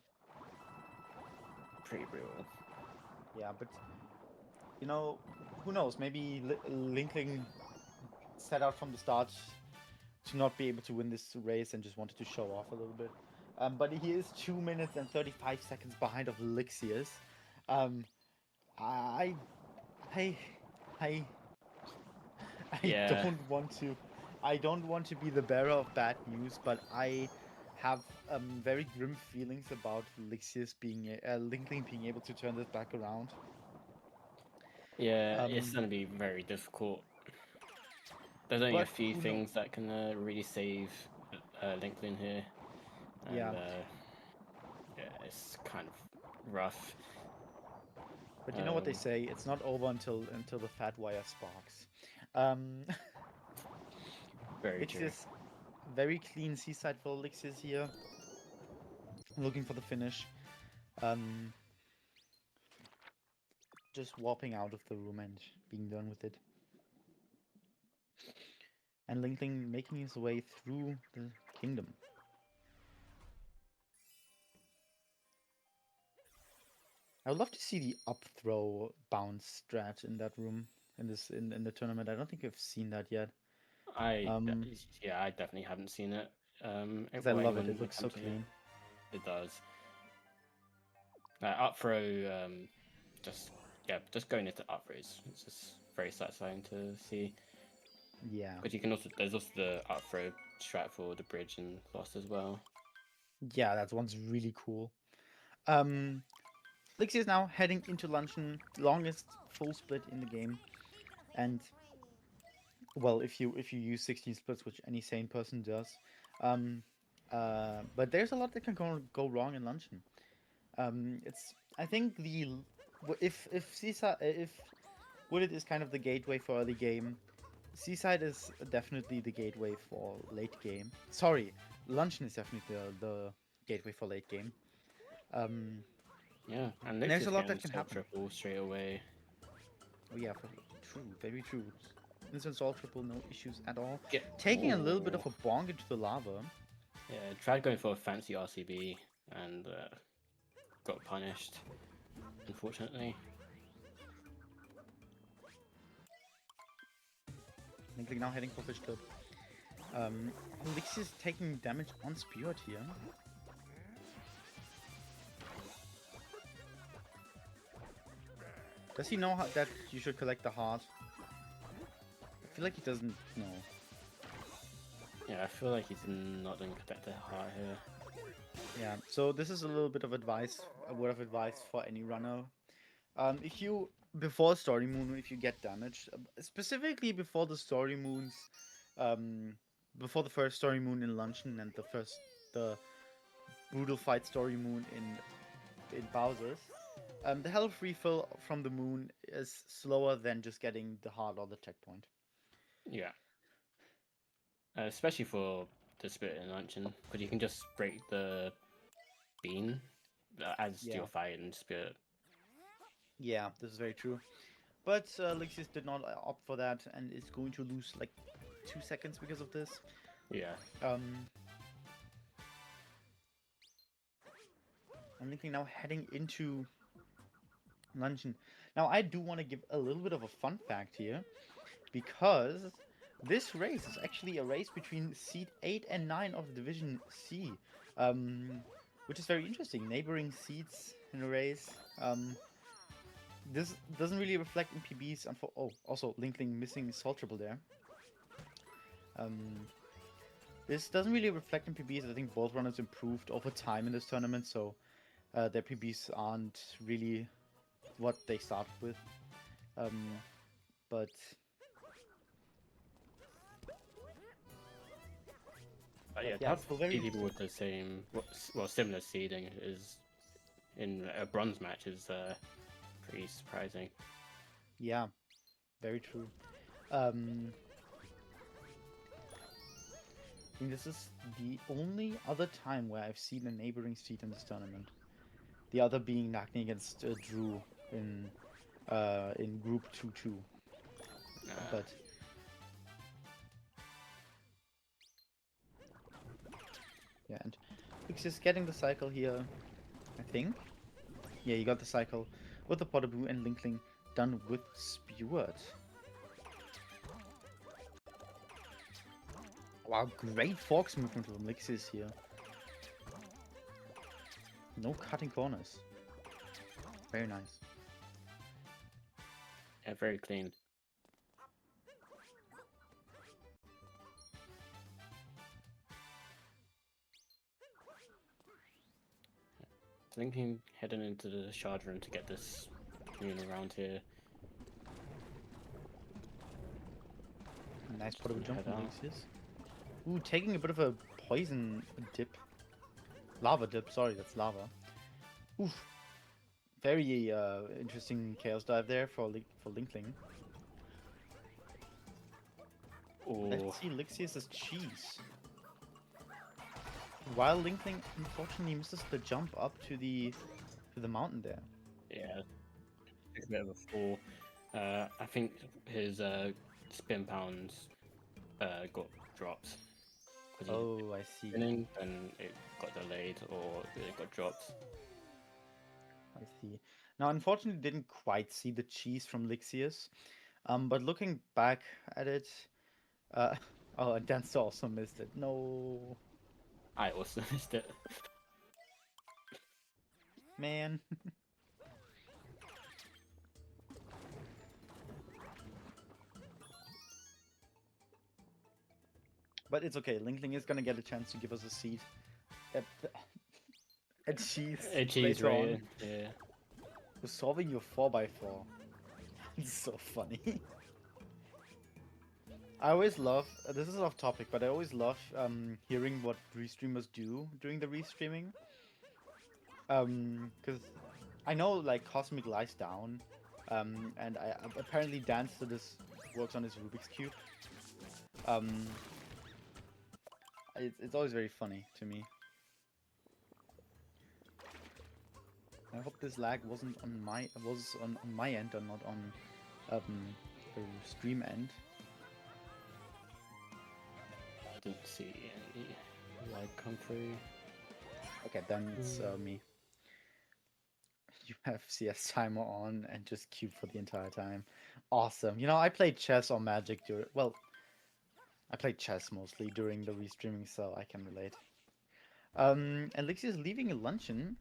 pretty brutal. yeah, but you know, who knows? Maybe Linkling set out from the start to not be able to win this race and just wanted to show off a little bit. But he is 2 minutes and 35 seconds behind of Lixius. I, I, I Yeah. I don't want to be the bearer of bad news, but I have very grim feelings about Linkling being able to turn this back around. Yeah, it's gonna be very difficult. There's only a few things that can really save Linkling here. And, yeah. Yeah, it's kind of rough. But you know what they say? It's not over until the fat wire sparks. Very true. Lixius, very clean seaside for Lixius here. Looking for the finish. Just warping out of the room and being done with it. And Linkling making his way through the kingdom. I would love to see the up throw bounce strat in that room in the tournament. I don't think I've seen that yet. I definitely haven't seen it. Because I love it. It looks so clean. It does. Up throw, just going into up throws. It's just very satisfying to see. Yeah. But you can also there's also the up throw strat for the bridge and lost as well. Yeah, that one's really cool. Lixie is now heading into luncheon, longest full split in the game, and well, if you use 16 splits, which any sane person does, um, but there's a lot that can go wrong in luncheon. It's I think if Seaside if Wooded is kind of the gateway for early game, Seaside is definitely the gateway for late game. Sorry, Luncheon is definitely the gateway for late game. Um, Yeah, and and there's a Lixius lot that getting can salt happen. triple straight away. Oh yeah, true, very true. Instant Soul Triple, no issues at all. Get Taking a little bit ooh. of a bonk into the lava. Yeah, tried going for a fancy RCB and got punished, unfortunately. Linkling now heading for Fish Clip. Lixie is taking damage on Spirit here. Does he know that you should collect the heart? I feel like he doesn't know. Yeah, I feel like he's not going to protect the heart here. Yeah, so this is a little bit of advice, a word of advice for any runner. If you before Story Moon, if you get damaged, specifically before the Story Moons, um, before the first Story Moon in Luncheon and the brutal fight Story Moon in Bowser's, the health refill from the moon is slower than just getting the heart or the checkpoint. Yeah, especially for the Spirit and Luncheon, because you can just break the bean that adds to Yeah, your fight and Spirit. yeah, this is very true. But Lixius did not opt for that and is going to lose like 2 seconds because of this. Yeah. I'm thinking now heading into Luncheon. Now I do want to give a little bit of a fun fact here, because this race is actually a race between seed 8 and 9 of Division C, which is very interesting. Neighboring seeds in a race. This doesn't really reflect in PBs. Oh, also Linkling missing Salt Triple there. This doesn't really reflect in PBs. I think both runners improved over time in this tournament, so their PBs aren't really what they started with. But Yeah, to yeah, have still very people interesting. with the same, well, similar seeding is in a bronze match is pretty surprising. Yeah, very true. I think this is the only other time where I've seen a neighboring seed in this tournament. The other being Nagni against Drew in Group 2-2. But yeah, and Lixius getting the cycle here, I think. Yeah, you got the cycle with the Potteroo and Linkling done with Spewart. Wow, great Fox movement from Lixius here. No cutting corners. Very nice. Yeah, very clean. Thinking heading into the shard room to get this moon around here. Nice Potteroo jump Head from out. Lixius. Ooh, taking a bit of a poison dip. Lava dip, sorry, that's lava. Oof. Very interesting Chaos Dive there for Linkling. Ooh. Let's see Lixius' cheese. While Linkling unfortunately misses the jump up to the mountain there. Yeah, it's a bit of a fall. I think his spin pounds got dropped. Oh, I see. Spinning, and it got delayed or it got dropped. I see. Now, unfortunately, didn't quite see the cheese from Lixius. But looking back at it, oh, and Dancer also missed it. No, I also missed it. man. But it's okay. Linkling is gonna get a chance to give us a seat at at cheese A cheese later on. rated, yeah. We're solving your 4x4. It's so funny. I always love, this is off topic, but I always love hearing what restreamers do during the restreaming. Because I know like Cosmic lies down, and apparently Dance to this works on his Rubik's Cube. It's always very funny to me. I hope this lag wasn't on my end or not on the stream end. I didn't see any lag come through. Okay, then it's me. You have CS timer on and just cube for the entire time. Awesome. You know, I played chess or Magic during. Well, I played chess mostly during the restreaming, so I can relate. And Lixius leaving a luncheon.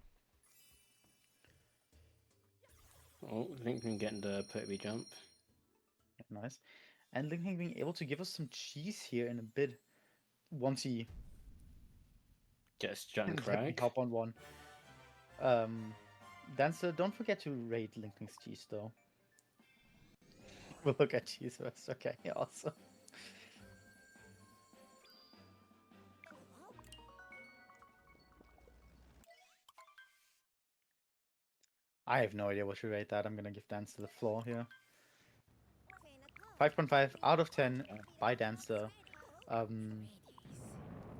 Oh, Linkling getting the Pertwee jump. Nice. And Linkling being able to give us some cheese here in a bit. Once he Gets junk let me rag. hop on one. Dancer, don't forget to rate Linkling's cheese though. We'll look at cheese first. Okay, awesome. I have no idea what to rate that. I'm gonna give Dancer the floor here. 5.5 out of 10 by Dancer.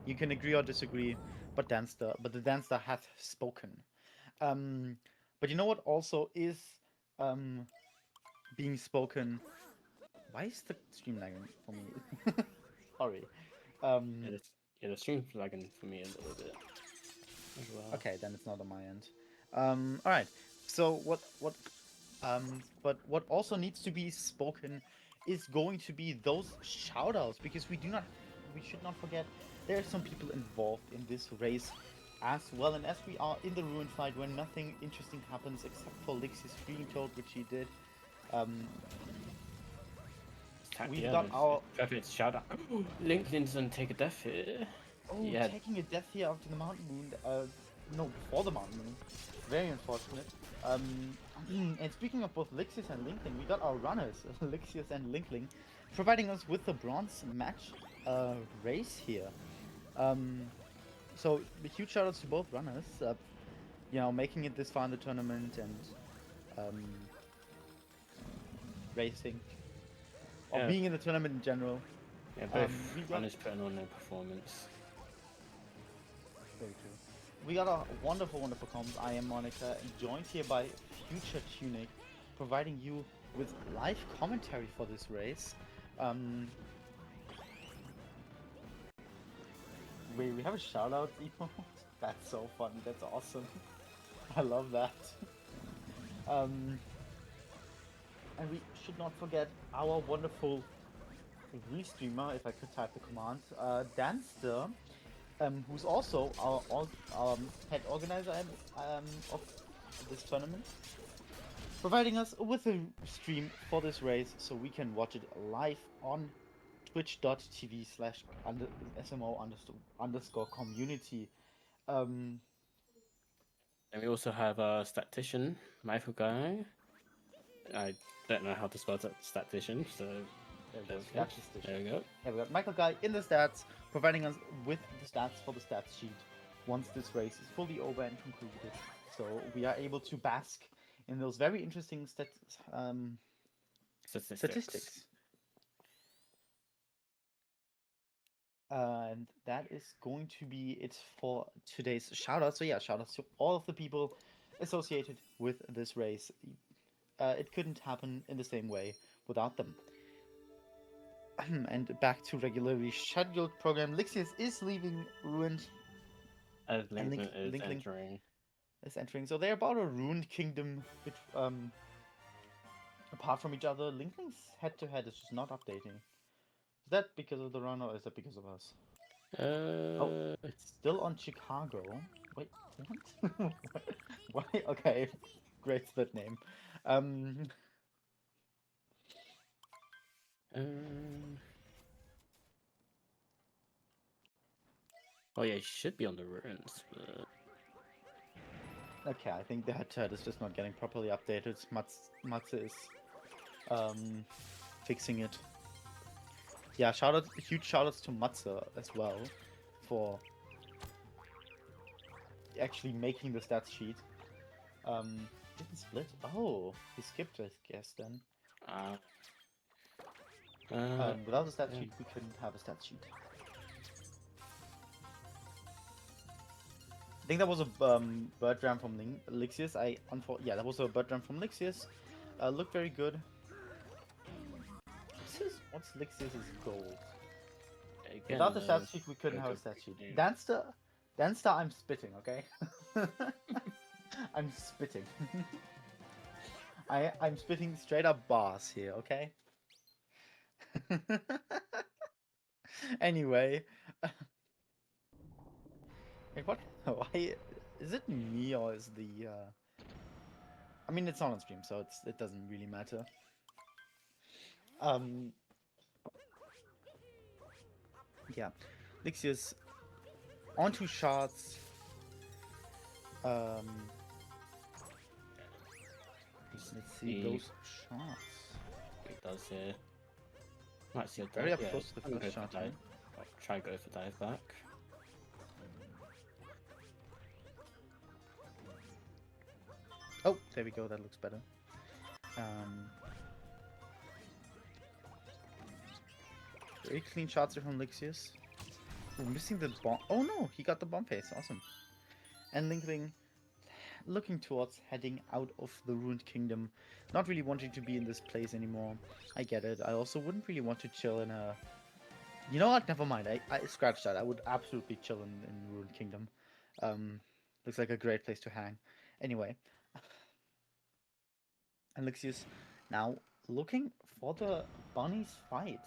You can agree or disagree, but the Dancer hath spoken. But you know what also is being spoken? Why is the stream lagging for me? Sorry. Yeah, the stream's lagging for me a little bit as well. Okay, then it's not on my end. All right. So but what also needs to be spoken is going to be those shoutouts, because we should not forget there are some people involved in this race as well, and as we are in the ruin fight where nothing interesting happens except for Lixius being told, which he did. We've got our perfect shout out. Linkling's gonna take a death here. yeah, taking a death here after the mountain moon. No, before the mountain moon. Very unfortunate. And speaking of both Lixius and Linkling, we got our runners, Lixius and Linkling, providing us with the bronze match race here. So a huge shout outs to both runners, you know, making it this far in the tournament and racing, or being in the tournament in general. Yeah, both runners putting on their performance. Very true. We got a wonderful, wonderful comms. I am Monica, joined here by Future Tunic, providing you with live commentary for this race. We have a shout out emote. That's so funny. That's awesome. I love that. And we should not forget our wonderful Restreamer, if I could type the command, Danster, who's also our head organizer of this tournament, providing us with a stream for this race so we can watch it live on twitch.tv/SMO_community. And we also have a statistician, Michael Guy. I don't know how to spell that statistician, so there we go. Yeah, we got Michael Guy in the stats, providing us with the stats for the stats sheet once this race is fully over and concluded. So we are able to bask in those very interesting statistics. And that is going to be it for today's shoutouts. So yeah, shoutouts to all of the people associated with this race. It couldn't happen in the same way without them. And back to regularly scheduled program. Lixius is leaving Ruined. As Linkling is entering. So they're about a ruined kingdom, which, apart from each other. Linkling's head-to-head is just not updating. Is that because of the run, or is that because of us? Oh, it's still on Chicago. Wait, what? Why? Okay, great split name. Oh yeah, he should be on the ruins, but Okay, I think that turret is just not getting properly updated. Matze is fixing it. Yeah, huge shoutouts to Matze as well for actually making the stats sheet. Didn't split. Oh, he skipped, I guess then. Without a stats yeah. sheet, we couldn't have a stats sheet. I think that was a bird ram from Lixius. Yeah, that was a bird ram from Lixius. Looked very good. What's Lixius's gold? Again, Without the stats sheet, we couldn't have a stats sheet. Yeah. Danster, I'm spitting, okay? I'm spitting. I'm spitting straight up bars here, okay? Anyway. Wait, what? Why? Is it me or is the I mean, it's not on stream, so it doesn't really matter. Yeah. Lixius on 2 shots. Let's see those shots. It does here. Might see a dive. Very up Yeah, close to the first shot. I'll try go for dive back. Oh, there we go. That looks better. Very clean shots here from Lixius. We're missing the bomb. Oh no, he got the bomb face. Awesome. And Linkling looking towards heading out of the Ruined Kingdom. Not really wanting to be in this place anymore. I get it. I also wouldn't really want to chill in a... You know what? Never mind. I scratched that. I would absolutely chill in Ruined Kingdom. Looks like a great place to hang. Anyway. And Lixius now looking for the bunny's fight.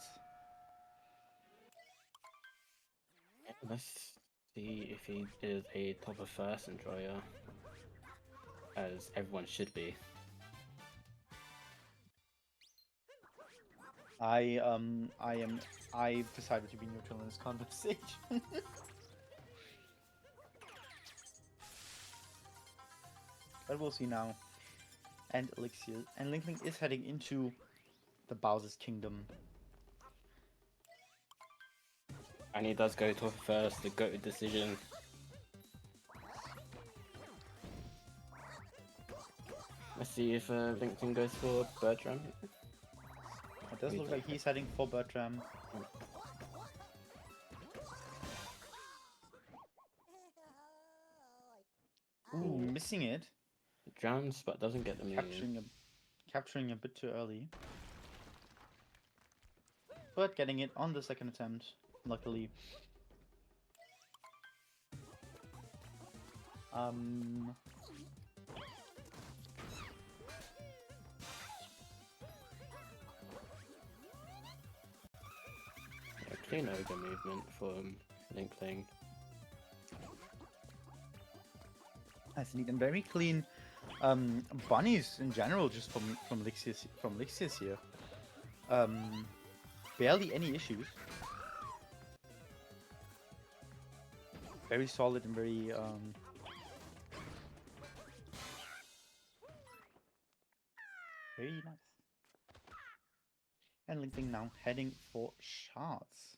Let's see if he is a top of first enjoyer, as everyone should be. I decided to be neutral in this conversation. But we'll see now. And Lixius and Linkling is heading into the Bowser's Kingdom. And he does go top of first, the GOAT decision. Let's see if Linkling goes for Bertram. It does look like he's heading for Bertram. Ooh, missing it. Drowns, but doesn't get the minion. Capturing a bit too early. But getting it on the second attempt, luckily. Clean ogre movement from Linkling. Nice and neat and very clean bunnies in general, just from Lixius here. Barely any issues. Very solid and very very nice. And Linkling now heading for shards.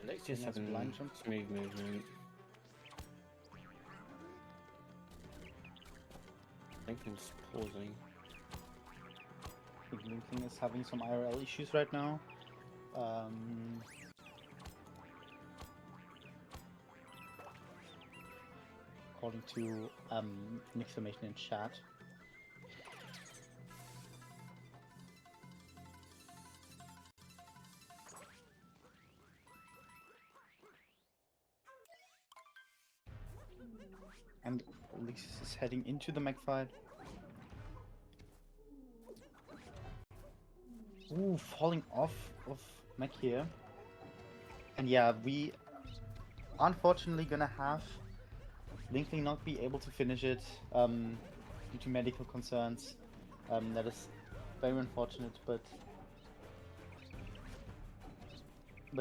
Lixius having blind jump. smooth movement. Linkling's pausing. I think Linkling is having some IRL issues right now. according to an exclamation in chat. And Lixius is heading into the mech fight. Ooh, falling off of mech here. And yeah, we unfortunately gonna have Linkling not be able to finish it due to medical concerns. That is very unfortunate, but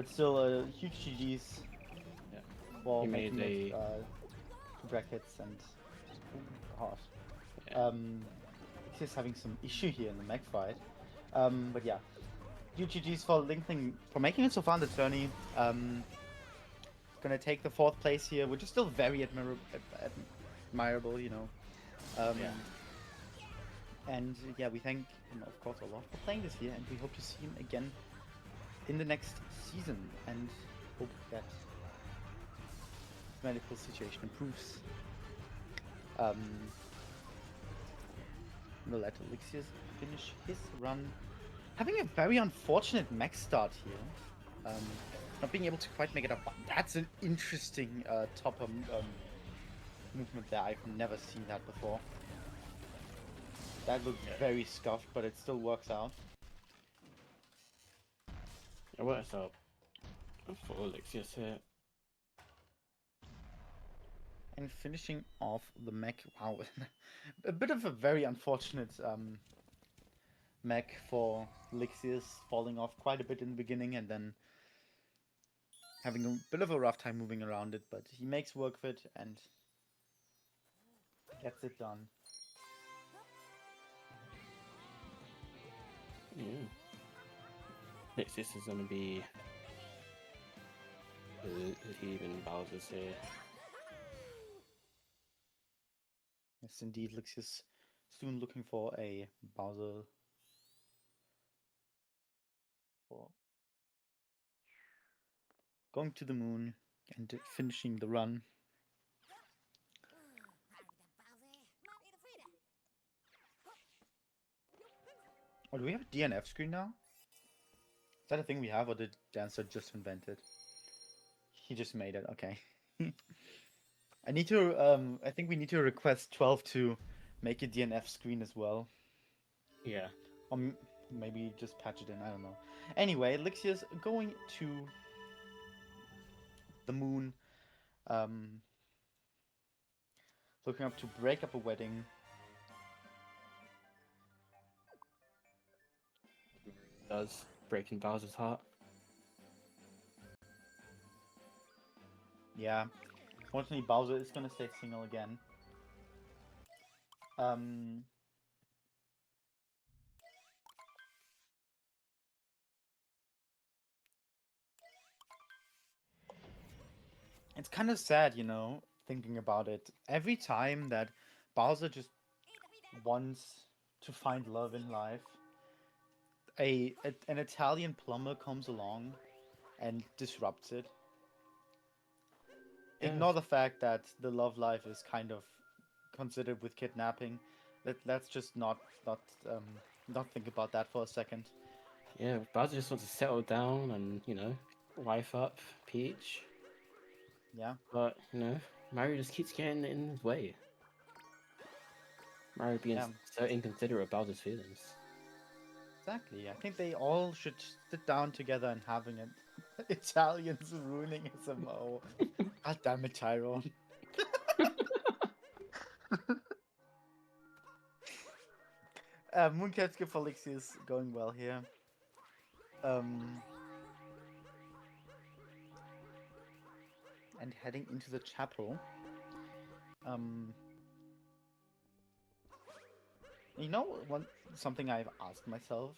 still huge GG's for He making made it to brackets and hard. Yeah. He's having some issue here in the mech fight. But yeah, huge GG's for Linkling for making it so far in the tourney. Gonna take the 4th place here, which is still very admirable, you know. And yeah, we thank him, of course, a lot for playing this year, and we hope to see him again in the next season, and hope that his medical situation improves. We'll let Lixius finish his run. Having a very unfortunate mech start here. Not being able to quite make it up. That's an interesting topper movement there. I've never seen that before. That looked very scuffed, but it still works out. It works out for Lixius here. And finishing off the mech. Wow, a bit of a very unfortunate mech for Lixius, falling off quite a bit in the beginning and then having a bit of a rough time moving around it, but he makes work of it and gets it done. Lixius is going to be leaving Bowser's here. Yes, indeed, Lixius soon looking for a Bowser. Going to the moon and finishing the run. Oh, do we have a DNF screen now? Is that a thing we have, or did Dancer just invent it? He just made it, okay. I need to, I think we need to request 12 to make a DNF screen as well. Yeah. Or maybe just patch it in, I don't know. Anyway, Lixius going to the moon. Looking up to break up a wedding. Does breaking Bowser's heart. Yeah. Fortunately, Bowser is gonna stay single again. It's kind of sad, you know, thinking about it. Every time that Bowser just wants to find love in life, an Italian plumber comes along and disrupts it. Yeah. Ignore the fact that the love life is kind of considered with kidnapping. Let's just not think about that for a second. Yeah, Bowser just wants to settle down and, you know, wife up Peach. Yeah. But, you know, Mario just keeps getting in his way. Mario being so inconsiderate of Bowser's feelings. Exactly. I think they all should sit down together and having it. Italians ruining SMO. God damn it, Tyrone. Mooncat's good for Lixius going well here. And heading into the chapel. You know, something I've asked myself.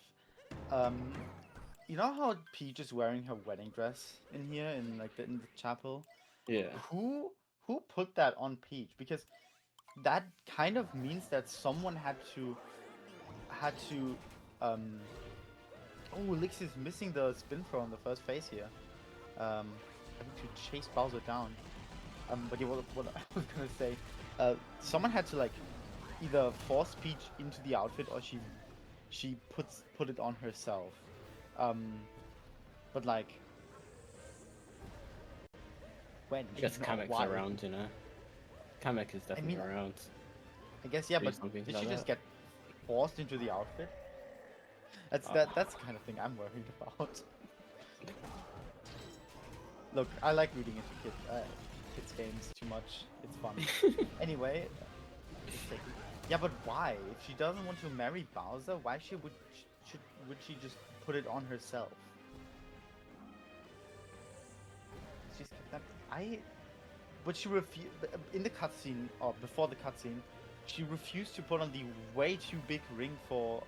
You know how Peach is wearing her wedding dress in here in the chapel? Yeah. Who put that on Peach? Because that kind of means that someone had to oh, Lixius missing the spin throw in the first phase here. Having to chase Bowser down. But yeah, what I was gonna say, someone had to like either force Peach into the outfit or she put it on herself. But like when? I guess Not Kamek's why? around, you know. Kamek is I definitely mean, around. I guess yeah, Do but something did like she just that. get forced into the outfit? That's Oh. that's the kind of thing I'm worried about. Look, I like reading into kids games too much. It's fun. Anyway, just take it. Yeah, but why? If she doesn't want to marry Bowser, why would she just put it on herself? She's kidnapped. But she refused in the cutscene or before the cutscene. She refused to put on the way too big ring for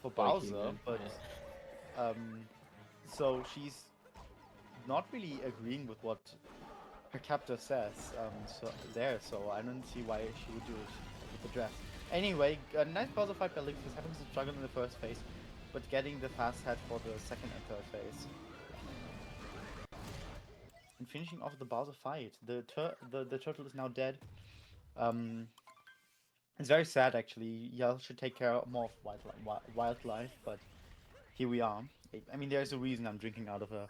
Boy Bowser, human. but Yeah. so she's not really agreeing with what her captor says. So I don't see why she would do it with the dress. Anyway, a nice Bowser fight by Lixius, having some struggle in the first phase, but getting the fast head for the second and third phase. And finishing off the Bowser fight. The turtle is now dead. It's very sad actually. Y'all should take care more of wildlife, but here we are. I mean, there's a reason I'm drinking out of a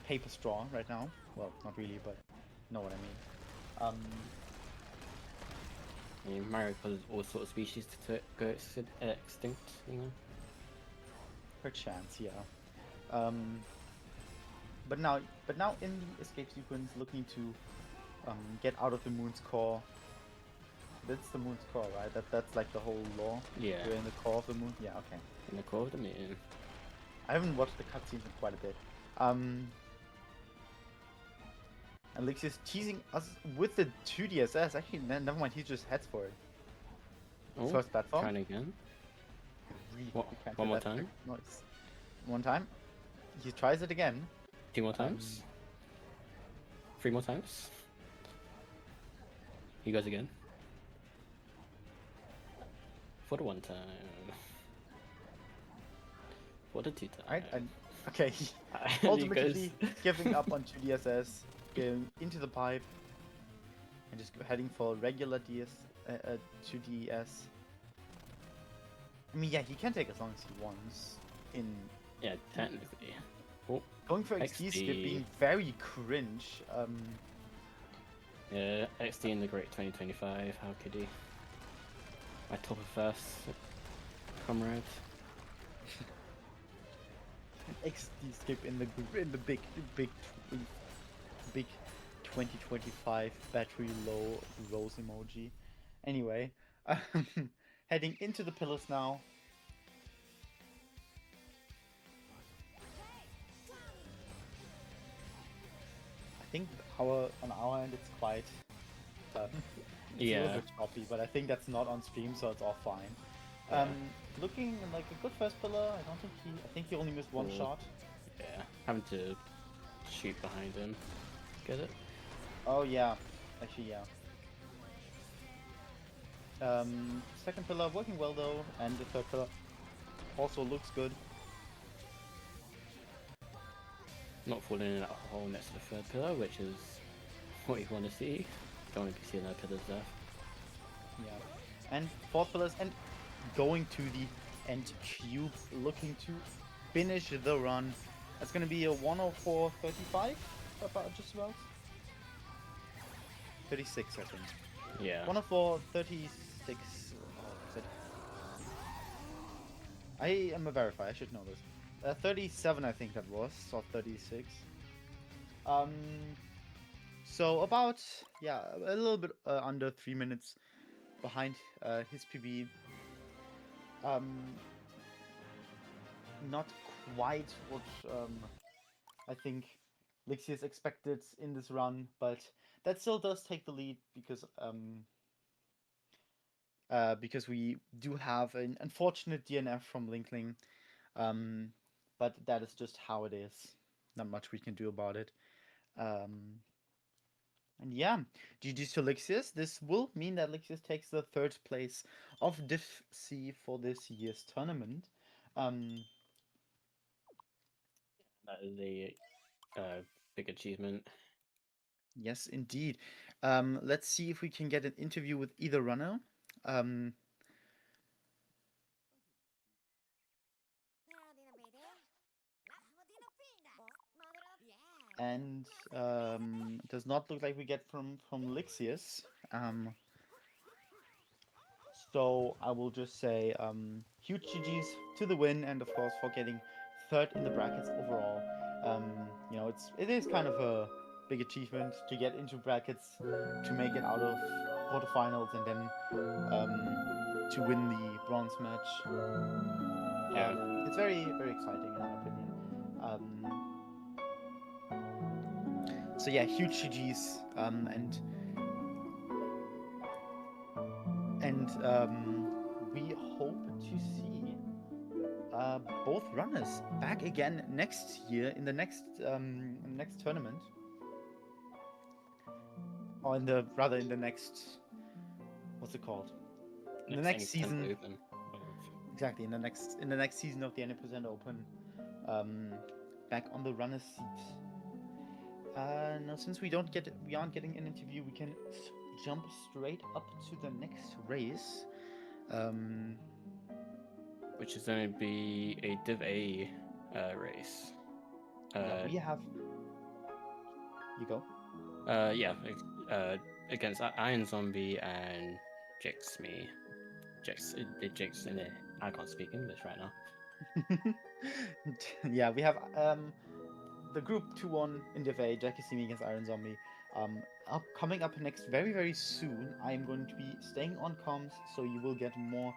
paper straw right now. Well, not really, but you know what I mean. I mean, Mario causes all sorts of species to go extinct, you know? Perchance, yeah. But now in the escape sequence, looking to get out of the moon's core. That's the moon's core, right? That's like the whole lore. Yeah. We're in the core of the moon. Yeah, okay. In the core of the moon. I haven't watched the cutscenes in quite a bit. And Lixius teasing us with the 2DSS. Actually, never mind. He just heads for it. Oh, First platform. trying again. Really What, one more time. Noise. One time. He tries it again. 2 more times. 3 more times. He goes again. For the 1 time. For the 2 times. Alright, okay. Ultimately giving up on 2DSS, going into the pipe, and just heading for regular 2DS. I mean, yeah, he can take as long as he wants. Yeah, technically. Oh, going for XD skip being very cringe. Yeah, XD in the Great 2025. How could he? My top of first, comrade. XD skip in the big 2025 battery low rose emoji. Anyway, heading into the pillars now. I think on our end it's quite it's a little bit choppy, but I think that's not on stream, so it's all fine. Yeah. Looking like a good first pillar. I think he only missed one shot. Yeah, having to shoot behind him. Get it? Oh yeah, actually yeah. Second pillar working well though, and the third pillar also looks good. Not falling in that hole next to the third pillar, which is what you want to see. Don't want to be seeing that pillar's death. Yeah, and fourth pillars and going to the end cube, looking to finish the run. That's gonna be a 104.35, about just about 36, I think. Yeah. 104.36. I am a verifier. I should know this. 37, I think that was, or 36. So about a little bit under 3 minutes behind his PB. Not quite what I think Lixius expected in this run, but that still does take the lead because we do have an unfortunate DNF from Linkling, but that is just how it is. Not much we can do about it. And yeah, GG's to Lixius. This will mean that Lixius takes the third place of Div C for this year's tournament. That is a big achievement. Yes, indeed. Let's see if we can get an interview with either runner. Um, and it does not look like we get from Lixius. So I will just say huge GGs to the win, and of course for getting third in the brackets overall. You know, it is kind of a big achievement to get into brackets, to make it out of quarterfinals, and then to win the bronze match. Yeah. It's very very exciting in my opinion. So yeah, huge GGs, and we hope to see both runners back again next year in the next tournament, or in the next, what's it called, in the next Next season. Open. Exactly, in the next season of the 90% Open, um, back on the runner's seat. Now since we aren't getting an interview, we can jump straight up to the next race. Which is going to be a Div A race. Yeah, we have. You go. Yeah, against Iron Zombie and Jix Me. Jix in it. I can't speak English right now. Yeah, we have the group 2-1 in Div A, Jackie Simi against Iron Zombie. Coming up next very, very soon, I am going to be staying on comms, so you will get more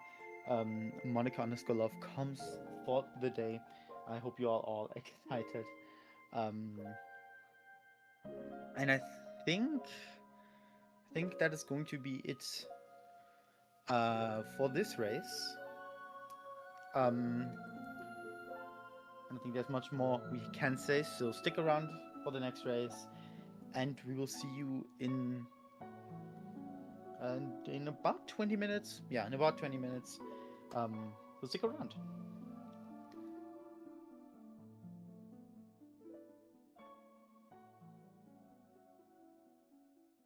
Monica_love comms for the day. I hope you are all excited. And I think that is going to be it for this race. I don't think there's much more we can say, so stick around for the next race, and we will see you in about 20 minutes. Yeah, in about 20 minutes. So stick around.